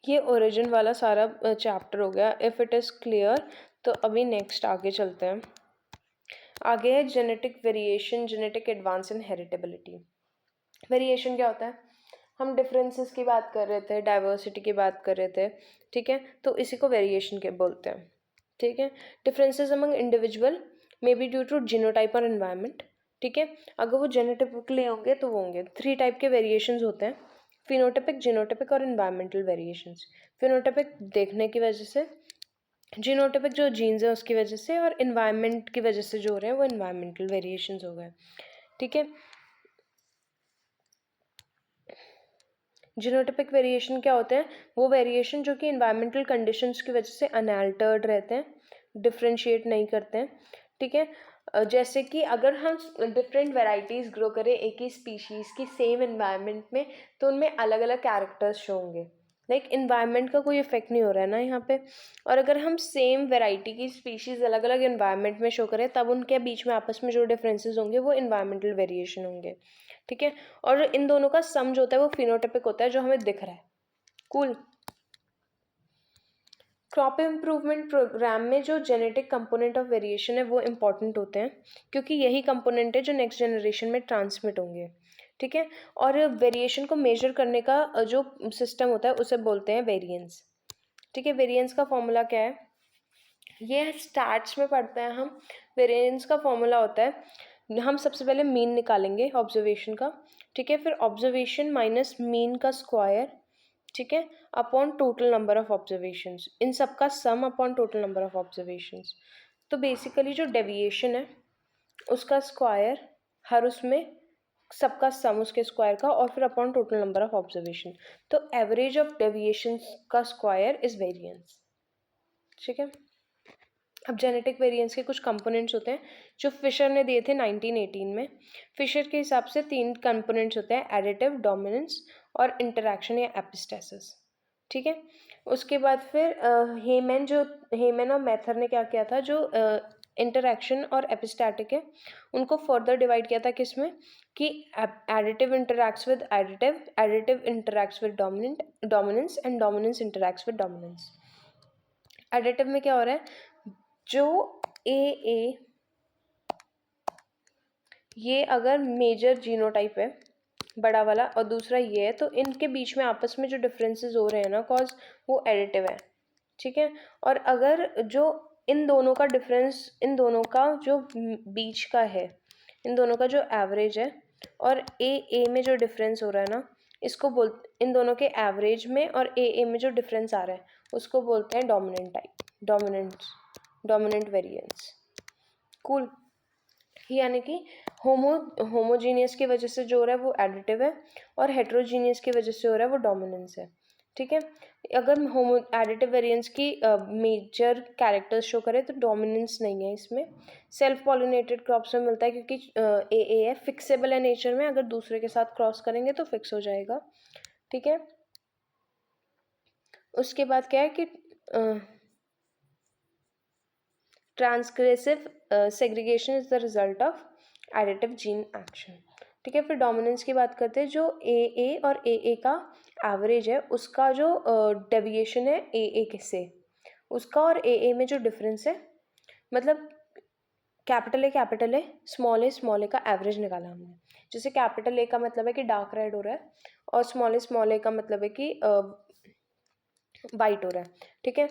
ये ओरिजिन वाला सारा चैप्टर हो गया। इफ़ इट इज़ क्लियर तो अभी नेक्स्ट आगे चलते हैं। आगे है genetic variation, genetic advance and heritability. Variation क्या होता है? हम डिफरेंसेस की बात कर रहे थे, डाइवर्सिटी की बात कर रहे थे। ठीक है, तो इसी को वेरिएशन के बोलते हैं। ठीक है, differences among individual may be due to genotype और एनवायरनमेंट। ठीक है, अगर वो जेनेटिकली होंगे तो वो होंगे। 3 टाइप के वेरिएशंस होते हैं, फिनोटाइपिक, जीनोटाइपिक और एनवायरमेंटल वेरिएशंस। फिनोटाइपिक देखने की वजह से, जीनोटाइपिक जो जीन्स है उसकी वजह से, और एनवायरनमेंट की वजह से जो हो रहे हैं वो एनवायरमेंटल वेरिएशंस हो गए। ठीक है, जीनोटाइपिक वेरिएशन क्या होते हैं? वो वेरिएशन जो कि एनवायरमेंटल कंडीशंस की वजह से अनअल्टर्ड रहते हैं, डिफ्रेंशिएट नहीं करते हैं। ठीक है, जैसे कि अगर हम डिफरेंट वेराइटीज़ ग्रो करें एक ही स्पीशीज़ की सेम एनवायरनमेंट में तो उनमें अलग अलग कैरेक्टर्स शो होंगे। लाइक इन्वायरमेंट का कोई इफेक्ट नहीं हो रहा है ना यहाँ पे। और अगर हम सेम वेराइटी की स्पीशीज़ अलग अलग इन्वायरमेंट में शो करें तब उनके बीच में आपस में जो डिफरेंसेस होंगे वो इन्वायरमेंटल वेरिएशन होंगे। ठीक है, और इन दोनों का सम जो होता है वो फिनोटाइपिक होता है जो हमें दिख रहा है। कूल। क्रॉप इम्प्रूवमेंट प्रोग्राम में जो जेनेटिक कंपोनेंट ऑफ वेरिएशन है वो इम्पॉर्टेंट होते हैं, क्योंकि यही कंपोनेंट है जो नेक्स्ट जनरेशन में ट्रांसमिट होंगे। ठीक है, और वेरिएशन को मेजर करने का जो सिस्टम होता है उसे बोलते हैं वेरिएंस। ठीक है, वेरिएंस का फॉर्मूला क्या है? ये स्टैट्स में पढ़ते हैं हम। वेरिएंस का फॉर्मूला होता है, हम सबसे पहले मीन निकालेंगे ऑब्जर्वेशन का। ठीक है, फिर ऑब्जर्वेशन माइनस मीन का स्क्वायर। ठीक है, upon total number of observations, इन सब का sum upon total number of observations. तो बेसिकली जो डेविएशन है उसका स्क्वायर, हर उसमें सबका सम उसके स्क्वायर का, और फिर upon total number of observation. तो एवरेज ऑफ डेविएशन का स्क्वायर इज वेरिएंस। ठीक है, अब जेनेटिक वेरिएंस के कुछ कंपोनेंट्स होते हैं जो फिशर ने दिए थे 1918 में। फिशर के हिसाब से 3 कंपोनेंट्स होते हैं, एडिटिव, डोमिनेंस और इंटरैक्शन या एपिस्टेसिस। ठीक है, उसके बाद फिर हेमन और मैथर ने क्या किया था, जो इंटरैक्शन और एपिस्टैटिक है उनको फर्दर डिवाइड किया था किसमें, कि additive interacts with additive, additive interacts with dominance and dominance interacts with dominance. Additive में क्या हो रहा है, जो ए ये अगर मेजर जीनोटाइप है बड़ा वाला और दूसरा ये है, तो इनके बीच में आपस में जो डिफरेंसेस हो रहे हैं ना कॉज, वो एडिटिव है। ठीक है, और अगर जो इन दोनों का डिफरेंस, इन दोनों का जो बीच का है, इन दोनों का जो एवरेज है और ए में जो डिफरेंस हो रहा है ना, इसको इन दोनों के एवरेज में और ए में जो डिफरेंस आ रहा है उसको बोलते हैं dominant type, dominant variance. Cool. यानी कि होमोजीनियस की वजह से जो हो रहा है वो एडिटिव है और हेट्रोजीनियस की वजह से हो रहा है वो डोमिनेंस है। ठीक है, अगर एडिटिव वेरिएंस की मेजर कैरेक्टर्स शो करें तो डोमिनेंस नहीं है इसमें। सेल्फ पॉलिनेटेड क्रॉप्स में मिलता है क्योंकि ए है, फिक्सेबल है नेचर में, अगर दूसरे के साथ क्रॉस करेंगे तो फिक्स हो जाएगा। ठीक है, उसके बाद क्या है कि ट्रांसग्रेसिव segregation is the result of additive gene action. ठीक है, फिर डोमिनेंस की बात करते हैं, जो ए और ए का एवरेज है उसका जो डेविएशन है ए से, उसका और ए में जो डिफरेंस है, मतलब कैपिटल ए स्मॉल ए का एवरेज निकाला हमने। जैसे कैपिटल ए का मतलब है कि डार्क रेड हो रहा है और स्मॉल ए का मतलब है कि वाइट हो रहा है। ठीक है,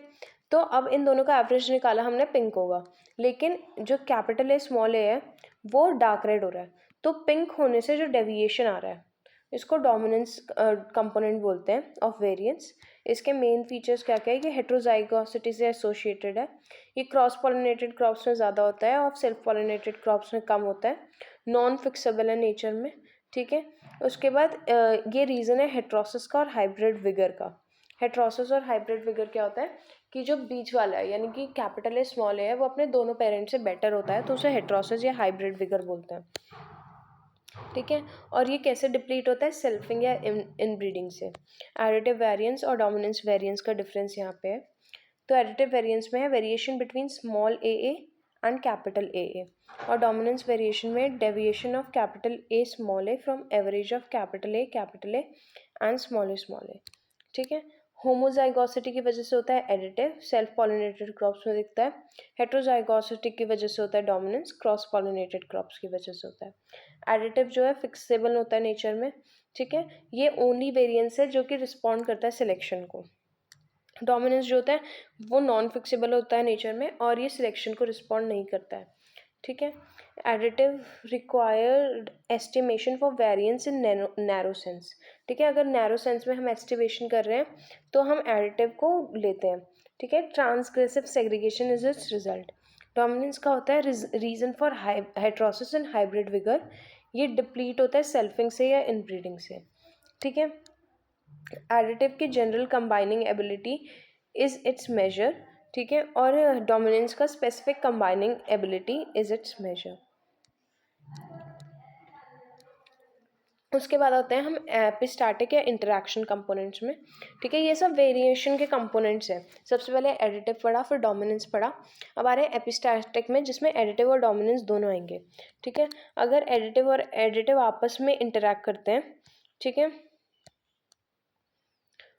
तो अब इन दोनों का एवरेज निकाला हमने, पिंक होगा, लेकिन जो कैपिटल ए स्मॉल ए है वो डार्क रेड हो रहा है, तो पिंक होने से जो डेविएशन आ रहा है इसको डोमिनेंस कंपोनेंट बोलते हैं ऑफ वेरिएंस। इसके मेन फीचर्स क्या क्या है, ये हेट्रोजाइगोसिटी से एसोसिएटेड है, ये क्रॉस पॉलिनेटेड क्रॉप्स में ज़्यादा होता है और सेल्फ पॉलिनेटेड क्रॉप्स में कम होता है, नॉन फिक्सेबल है नेचर में। ठीक है, उसके बाद ये रीज़न है हेट्रोसिस का और हाइब्रिड विगर का। हेट्रोसिस और हाइब्रिड विगर क्या होता है कि जो बीच वाला है यानी कि कैपिटल ए स्मॉल ए है वो अपने दोनों पेरेंट से बेटर होता है, तो उसे हेट्रोसिस या हाइब्रिड विगर बोलते हैं। ठीक है, और ये कैसे डिप्लीट होता है, सेल्फिंग या इनब्रीडिंग से। एडिटिव वेरिएंस और डोमिनेंस वेरिएंस का डिफरेंस यहाँ पे है। तो एडिटिव वेरिएंस में है variation between small A and capital A, और डोमिनेंस वेरिएशन में deviation of capital A small A from average of capital A and small A. ठीक है, होमोजाइगोसिटी की वजह से होता है एडिटिव, सेल्फ पॉलिनेटेड क्रॉप्स में दिखता है। हेट्रोजाइगोसिटी की वजह से होता है डोमिनेंस, क्रॉस पॉलिनेटेड क्रॉप्स की वजह से होता है। एडिटिव जो है फिक्सेबल होता है नेचर में। ठीक है, ये ओनली वेरिएंस है जो कि रिस्पॉन्ड करता है सिलेक्शन को। डोमिनेंस जो होता है वो नॉन फिक्सेबल होता है नेचर में और ये सिलेक्शन को रिस्पॉन्ड नहीं करता है। ठीक है, additive required estimation for variance in narrow sense. ठीक है, अगर नैरो सेंस में हम एस्टिमेशन कर रहे हैं तो हम एडिटिव को लेते हैं। ठीक है, transgressive segregation is its result. Dominance का होता है reason for heterosis and hybrid vigour, ये डिप्लीट होता है सेल्फिंग से या इनब्रीडिंग से। ठीक है, एडिटिव की general combining ability is its major. ठीक है, और डोमिनेंस का specific combining ability is its major. उसके बाद आते हैं हम एपिस्टैटिक या इंटरैक्शन कंपोनेंट्स में। ठीक है, ये सब वेरिएशन के कंपोनेंट्स हैं। सबसे पहले एडिटिव पढ़ा, फिर डोमिनेंस पढ़ा, अब आ रहे हैं एपिस्टैटिक में जिसमें एडिटिव और डोमिनेंस दोनों आएंगे। ठीक है, अगर एडिटिव और एडिटिव आपस में इंटरैक्ट करते हैं, ठीक है,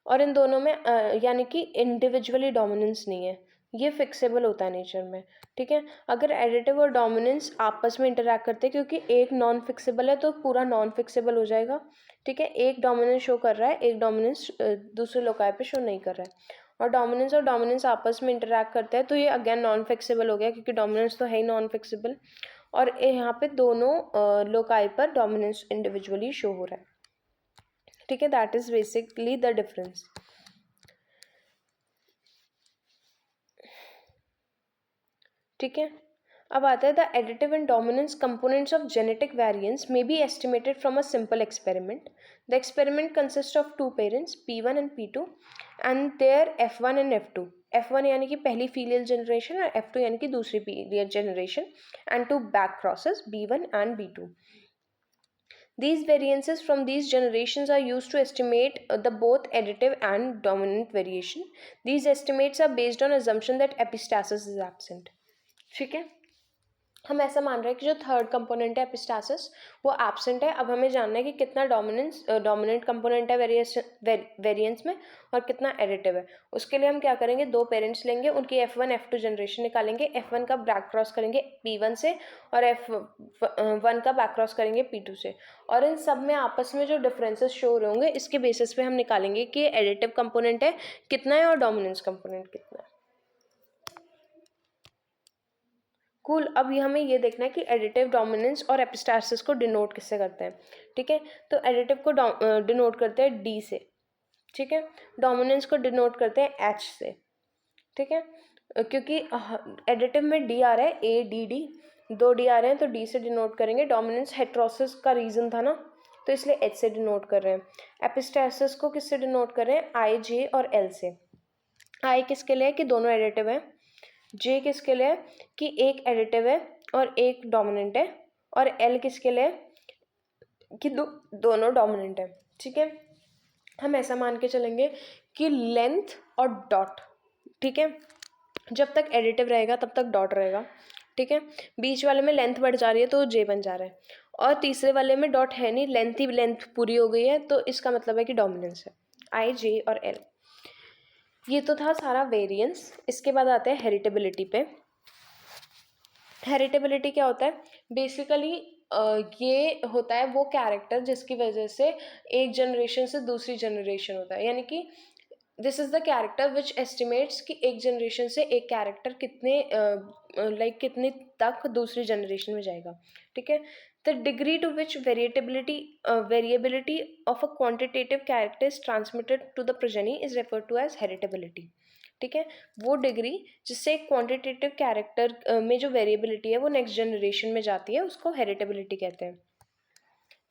और इन दोनों में यानी कि इंडिविजुअली डोमिनेंस नहीं है, ये फिक्सेबल होता है नेचर में। ठीक है, अगर एडिटिव और डोमिनेंस आपस में इंटरैक्ट करते हैं, क्योंकि एक नॉन फिक्सेबल है तो पूरा नॉन फिक्सेबल हो जाएगा। ठीक है, एक डोमिनेंस शो कर रहा है, एक डोमिनेंस दूसरे लोकाई पे शो नहीं कर रहा है, और डोमिनेंस आपस में इंटरैक्ट करते हैं तो ये अगेन नॉन फिक्सेबल हो गया, क्योंकि डोमिनेंस तो है ही नॉन फिक्सेबल, और यहाँ पे दोनों लोकाई पर डोमिनेंस इंडिविजुअली शो हो रहा है। ठीक है, that is basically the difference. ठीक है, अब आता है the additive and dominance components of genetic variance may be estimated from a simple experiment. The experiment consist of two parents P1 and P2 and their F1 and F2। F1 यानी कि पहली female generation और F2 यानी कि दूसरी female generation, and two back crosses B1 and B2। These variances from these generations are used to estimate the both additive and dominant variation. These estimates are based on assumption that epistasis is absent। ठीक है, हम ऐसा मान रहे हैं कि जो third component है एपिस्टासिस वो एब्सेंट है। अब हमें जानना है कि कितना डोमिनेंट कंपोनेंट है वेरिएंस में और कितना एडिटिव है। उसके लिए हम क्या करेंगे, दो पेरेंट्स लेंगे, उनकी F1 F2 जनरेशन निकालेंगे, F1 का बैक क्रॉस करेंगे P1 से और F1 का बैक क्रॉस करेंगे P2 से, और इन सब में आपस में जो डिफरेंसेस शो हो रहे होंगे इसके बेसिस पे हम निकालेंगे कि एडिटिव कंपोनेंट है कितना है और डोमिनेंस कंपोनेंट कितना है। कूल, अब हमें ये देखना है कि एडिटिव डोमिनेंस और एपिस्टासिस को डिनोट किससे करते हैं। ठीक है, तो एडिटिव को डिनोट करते हैं D से। ठीक है, डोमिनेंस को डिनोट करते हैं H से। ठीक है, क्योंकि एडिटिव में D आ रहा है, ADD, दो D आ रहे हैं तो D से डिनोट करेंगे। डोमिनेंस हेट्रोसिस का रीजन था ना, तो इसलिए H से डिनोट कर रहे हैं। एपिस्टासिस को किससे डिनोट कर रहे हैं, I, J और L से। I किसके लिए है कि दोनों एडिटिव है, J किसके लिए है कि एक एडिटिव है और एक डोमिनेंट है, और L किसके लिए है कि दोनों डोमिनेंट है। ठीक है, हम ऐसा मान के चलेंगे कि लेंथ और डॉट, ठीक है, जब तक एडिटिव रहेगा तब तक डॉट रहेगा। ठीक है, बीच वाले में लेंथ बढ़ जा रही है तो J बन जा रहा है, और तीसरे वाले में डॉट है नहीं, लेंथ पूरी हो गई है, तो इसका मतलब है कि डोमिनेंस है I, J और L। ये तो था सारा वेरिएंस। इसके बाद आते हैं हेरिटेबिलिटी पे। हेरिटेबिलिटी क्या होता है, बेसिकली ये होता है वो कैरेक्टर जिसकी वजह से एक जनरेशन से दूसरी जनरेशन होता है, यानी कि this is the character which estimates कि एक जनरेशन से एक कैरेक्टर कितने तक दूसरी जनरेशन में जाएगा। ठीक है, the degree to which variability of a quantitative character is transmitted to the progeny is referred to as heritability. ठीक है, वो डिग्री जिससे क्वांटिटेटिव कैरेक्टर में जो वेरिएबिलिटी है वो नेक्स्ट जनरेशन में जाती है उसको हेरिटेबिलिटी कहते हैं।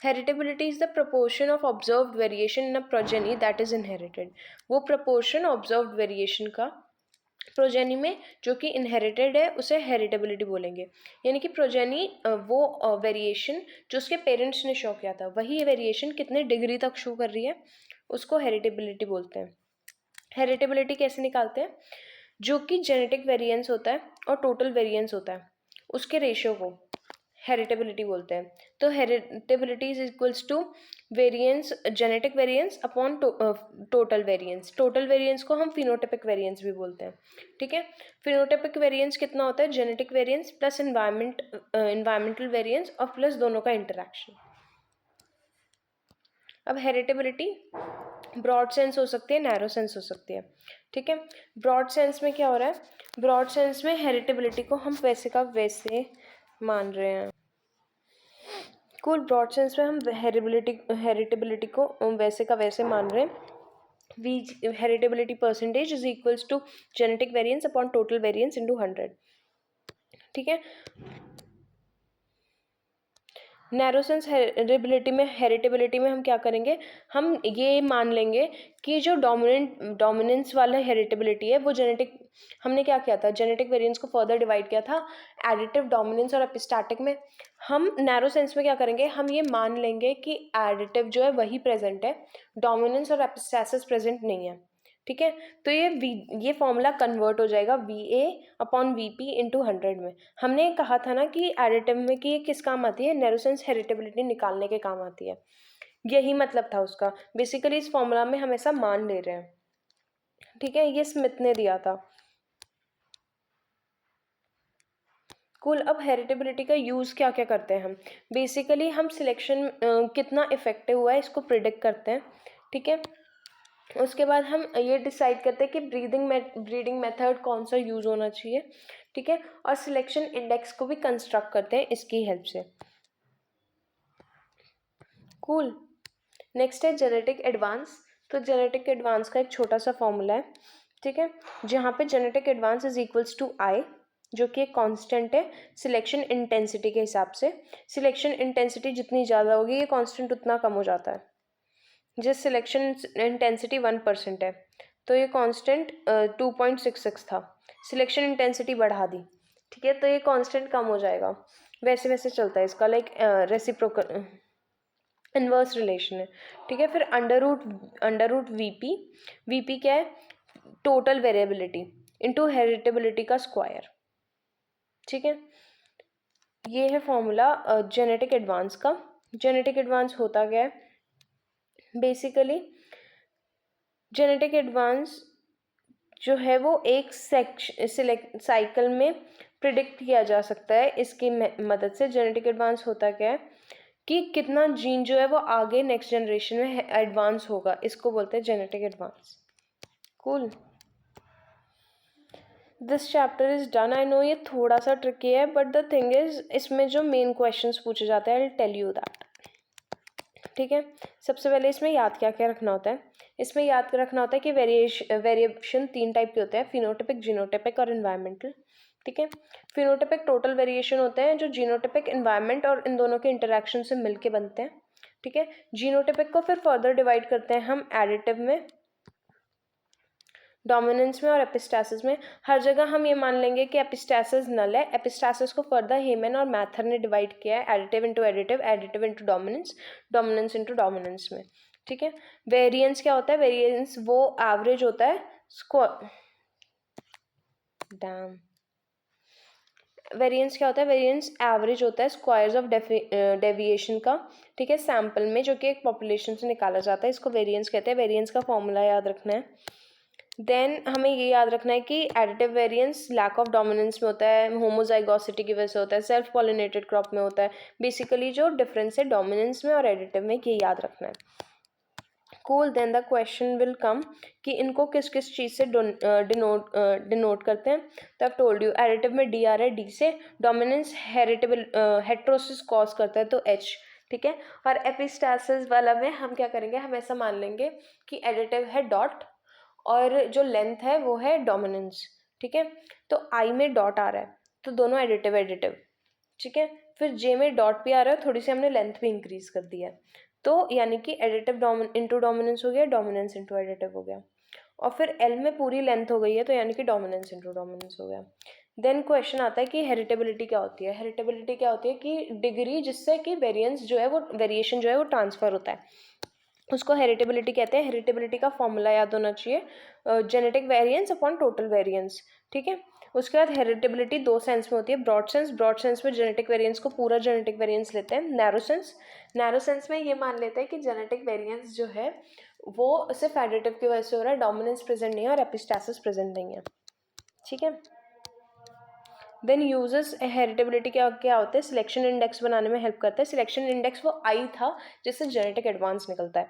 Heritability is the proportion of observed variation in a progeny that is inherited। वो proportion observed variation का प्रोजेनी में जो कि इनहेरिटेड है उसे हेरिटेबिलिटी बोलेंगे। यानी कि प्रोजेनी वो वेरिएशन जो उसके पेरेंट्स ने शो किया था वही वेरिएशन कितने डिग्री तक शो कर रही है उसको हेरिटेबिलिटी बोलते हैं। हेरिटेबिलिटी कैसे निकालते हैं, जो कि जेनेटिक वेरिएंस होता है और टोटल वेरिएंस होता है उसके रेशियो को हेरिटेबिलिटी बोलते हैं। तो heritability is equals to variance, genetic variance upon total variance. Total variance को हम फिनोटाइपिक वेरिएंस भी बोलते हैं। ठीक है, फिनोटाइपिक वेरिएंस कितना होता है, genetic variance plus environmental variance और प्लस दोनों का इंटरेक्शन। अब हेरिटेबिलिटी ब्रॉड सेंस हो सकती है, नैरो सेंस हो सकती है। ठीक है, ब्रॉड सेंस में क्या हो रहा है, ब्रॉड सेंस में हेरिटेबिलिटी को हम वैसे का वैसे मान रहे हैं। कूल, ब्रॉड सेंस में हम हेरिटेबिलिटी को वैसे का वैसे मान रहे हैं। We heritability percentage is equals to genetic variance upon total variance into 100। ठीक है, नैरो सेंस हेरिटेबिलिटी में हम क्या करेंगे, हम ये मान लेंगे कि जो डोमिनेंस वाला हेरिटेबिलिटी है वो जेनेटिक, हमने क्या किया था, जेनेटिक वेरिएंस को फर्दर डिवाइड किया था एडिटिव, डोमिनेंस और एपिस्टैटिक में। हम नैरो सेंस में क्या करेंगे, हम ये मान लेंगे कि एडिटिव जो है वही प्रेजेंट है, डोमिनेंस और एपिस्टैसिस प्रेजेंट नहीं है। ठीक है, तो ये फॉर्मूला कन्वर्ट हो जाएगा VA अपॉन VP इंटू 100 में। हमने कहा था ना कि एडिटिव में कि ये किस काम आती है, नैरो सेंस हेरिटेबिलिटी निकालने के काम आती है, यही मतलब था उसका। बेसिकली इस फॉर्मूला में हम ऐसा मान ले रहे हैं। ठीक है, ये स्मिथ ने दिया था। कूल, अब हेरिटेबिलिटी का यूज़ क्या क्या करते हैं हम, बेसिकली हम सिलेक्शन कितना इफेक्टिव हुआ है इसको प्रिडिक्ट करते हैं। ठीक है, उसके बाद हम ये डिसाइड करते हैं कि ब्रीडिंग मेथड कौन सा यूज़ होना चाहिए। ठीक है, और सिलेक्शन इंडेक्स को भी कंस्ट्रक्ट करते हैं इसकी हेल्प से। कूल, नेक्स्ट है जेनेटिक एडवांस। तो जेनेटिक एडवांस का एक छोटा सा फॉर्मूला है, ठीक है, जहाँ पे genetic advance is equals to I, जो कि एक कांस्टेंट है सिलेक्शन इंटेंसिटी के हिसाब से। सिलेक्शन इंटेंसिटी जितनी ज़्यादा होगी ये कांस्टेंट उतना कम हो जाता है। जिस सिलेक्शन इंटेंसिटी 1% है तो ये कांस्टेंट 2.66 था, सिलेक्शन इंटेंसिटी बढ़ा दी, ठीक है, तो ये कांस्टेंट कम हो जाएगा। वैसे वैसे चलता है इसका, लाइक रेसिप्रोकल इनवर्स रिलेशन है, ठीक है। फिर अंडर रूट वीपी क्या है, टोटल वेरिएबिलिटी इनटू हेरिटेबिलिटी का स्क्वायर, ठीक है। ये है फॉर्मूला जेनेटिक एडवांस का। जेनेटिक एडवांस होता क्या है, बेसिकली जेनेटिक एडवांस जो है वो एक साइकिल में प्रिडिक्ट किया जा सकता है इसकी मदद से। जेनेटिक एडवांस होता क्या है कि कितना जीन जो है वो आगे नेक्स्ट जनरेशन में एडवांस होगा, इसको बोलते हैं genetic advance. Cool, this chapter is done. I know ये थोड़ा सा ट्रिकी है, बट द थिंग इज इसमें जो मेन क्वेश्चंस पूछे जाते हैं I will tell you that, ठीक है। सबसे पहले इसमें याद क्या क्या रखना होता है, इसमें याद रखना होता है कि वेरिएशन 3 टाइप के होते हैं, फिनोटिपिक, जीनोटिपिक और इन्वायरमेंटल, ठीक है। फिनोटिपिक टोटल वेरिएशन होते हैं जो जीनोटिपिक, इन्वायरमेंट और इन दोनों के इंटरेक्शन से मिलके बनते हैं, ठीक है। जीनोटिपिक को फिर फर्दर डिवाइड करते हैं हम एडिटिव में, डोमिनेंस में और एपिस्टासिस में। हर जगह हम ये मान लेंगे कि एपिस्टासिस नल है। एपिस्टासिस को फर्दर हेमन और मैथर ने डिवाइड किया है additive into additive, additive into dominance, dominance into dominance में, ठीक है। वेरिएंस क्या होता है, वेरिएंस वो एवरेज होता है वेरिएंस क्या होता है, वेरिएंस एवरेज होता है स्क्वायर्स ऑफ डेविएशन का, ठीक है, सैंपल में, जो कि एक पॉपुलेशन से निकाला जाता है, इसको वेरिएंस कहते हैं। वेरिएंस का फॉर्मूला याद रखना है। देन हमें ये याद रखना है कि additive variance lack of dominance में होता है, होमोजाइगोसिटी की वजह से होता है, सेल्फ पॉलिनेटेड क्रॉप में होता है। बेसिकली जो डिफरेंस है डोमिनेंस में और एडिटिव में, ये याद रखना है। Cool, then the question will come कि इनको किस किस चीज़ से डिनोट करते हैं। तो आई टोल्ड यू एडिटिव में डी आ रहा है, डी से। डोमिनेंस हेटेरोसिस कॉज करता है तो एच, ठीक है। और एपिस्टासिस वाला में हम क्या करेंगे, हम ऐसा मान लेंगे कि एडिटिव है डॉट और जो लेंथ है वो है डोमिनेंस, ठीक है। तो आई में डॉट आ रहा है तो दोनों एडिटिव, ठीक है। फिर जे में डॉट भी आ रहा है, थोड़ी सी हमने लेंथ भी इंक्रीज कर दी है, तो यानी कि एडिटिव इंटू डोमिनेंस हो गया, डोमिनेंस इंटू एडिटिव हो गया। और फिर एल में पूरी लेंथ हो गई है तो यानी कि डोमिनेंस इंटू डोमिनेंस हो गया। देन क्वेश्चन आता है कि हेरिटेबिलिटी क्या होती है। हेरिटेबिलिटी क्या होती है कि डिग्री जिससे कि वेरिएंस जो है वो वेरिएशन जो है वो ट्रांसफर होता है, उसको हेरिटेबिलिटी कहते हैं। हेरिटेबिलिटी का फॉर्मूला याद होना चाहिए, genetic variance upon total variance, ठीक है। उसके बाद हेरिटेबिलिटी 2 सेंस में होती है, ब्रॉड सेंस में जेनेटिक वेरिएंस को पूरा जेनेटिक वेरिएंस लेते हैं। नैरो सेंस में ये मान लेते हैं कि जेनेटिक वेरिएंस जो है वो सिर्फ एडिटिव की वजह से हो रहा है, डोमिनेंस प्रेजेंट नहीं है और एपिस्टासिस प्रेजेंट नहीं है, ठीक है। देन यूजेस हेरिटेबिलिटी क्या क्या होता है, सिलेक्शन इंडेक्स बनाने में हेल्प करता है। सिलेक्शन इंडेक्स वो आई था जिससे जेनेटिक एडवांस निकलता है,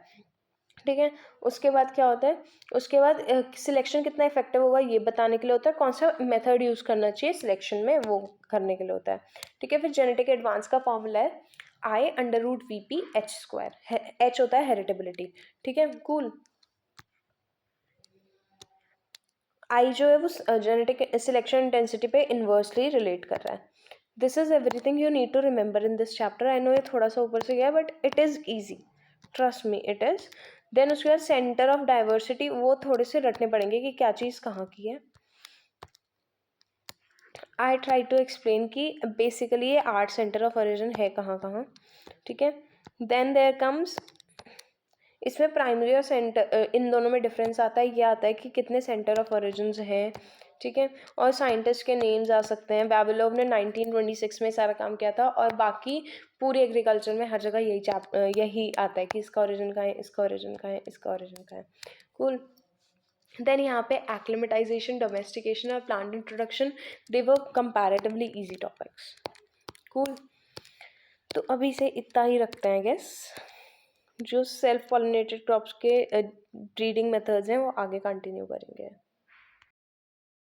ठीक है। उसके बाद क्या होता है, उसके बाद सिलेक्शन कितना इफेक्टिव होगा ये बताने के लिए होता है, कौन सा मेथड यूज़ करना चाहिए सिलेक्शन में वो करने के लिए होता है, ठीक है। फिर जेनेटिक एडवांस का फॉर्मूला है I under root V P H square, H होता है हेरिटेबिलिटी, ठीक है। कूल, आई जो है वो जेनेटिक सिलेक्शन इंटेंसिटी पे इन्वर्सली रिलेट कर रहा है। This is everything you need to remember in this chapter. I know ये थोड़ा सा ऊपर से गया but it is easy, trust me it is. Then उसके बाद सेंटर ऑफ डाइवर्सिटी, वो थोड़े से रटने पड़ेंगे कि क्या चीज़ कहाँ की है। आई ट्राई टू एक्सप्लेन कि बेसिकली ये आर्ट सेंटर ऑफ ओरिजिन है कहाँ कहाँ, ठीक है। देन देयर कम्स, इसमें प्राइमरी और सेंटर इन दोनों में डिफरेंस आता है, ये आता है कि कितने सेंटर ऑफ ओरिजिन्स हैं, ठीक है। और साइंटिस्ट के नेम्स आ सकते हैं। बाबिलोव ने 1926 में सारा काम किया था और बाकी पूरी एग्रीकल्चर में हर जगह यही आता है कि इसका ओरिजिन कहाँ है, इसका ओरिजिन कहाँ है, इसका ओरिजिन कहाँ है। कूल, देन यहाँ पे एक्लिमेटाइजेशन, डोमेस्टिकेशन और प्लांट इंट्रोडक्शन, दे वर कंपैरेटिवली इजी टॉपिक्स। कूल, तो अभी से इतना ही रखते हैं गेस। जो सेल्फ पॉलिनेटेड क्रॉप्स के ब्रीडिंग मेथड्स हैं वो आगे कंटिन्यू करेंगे।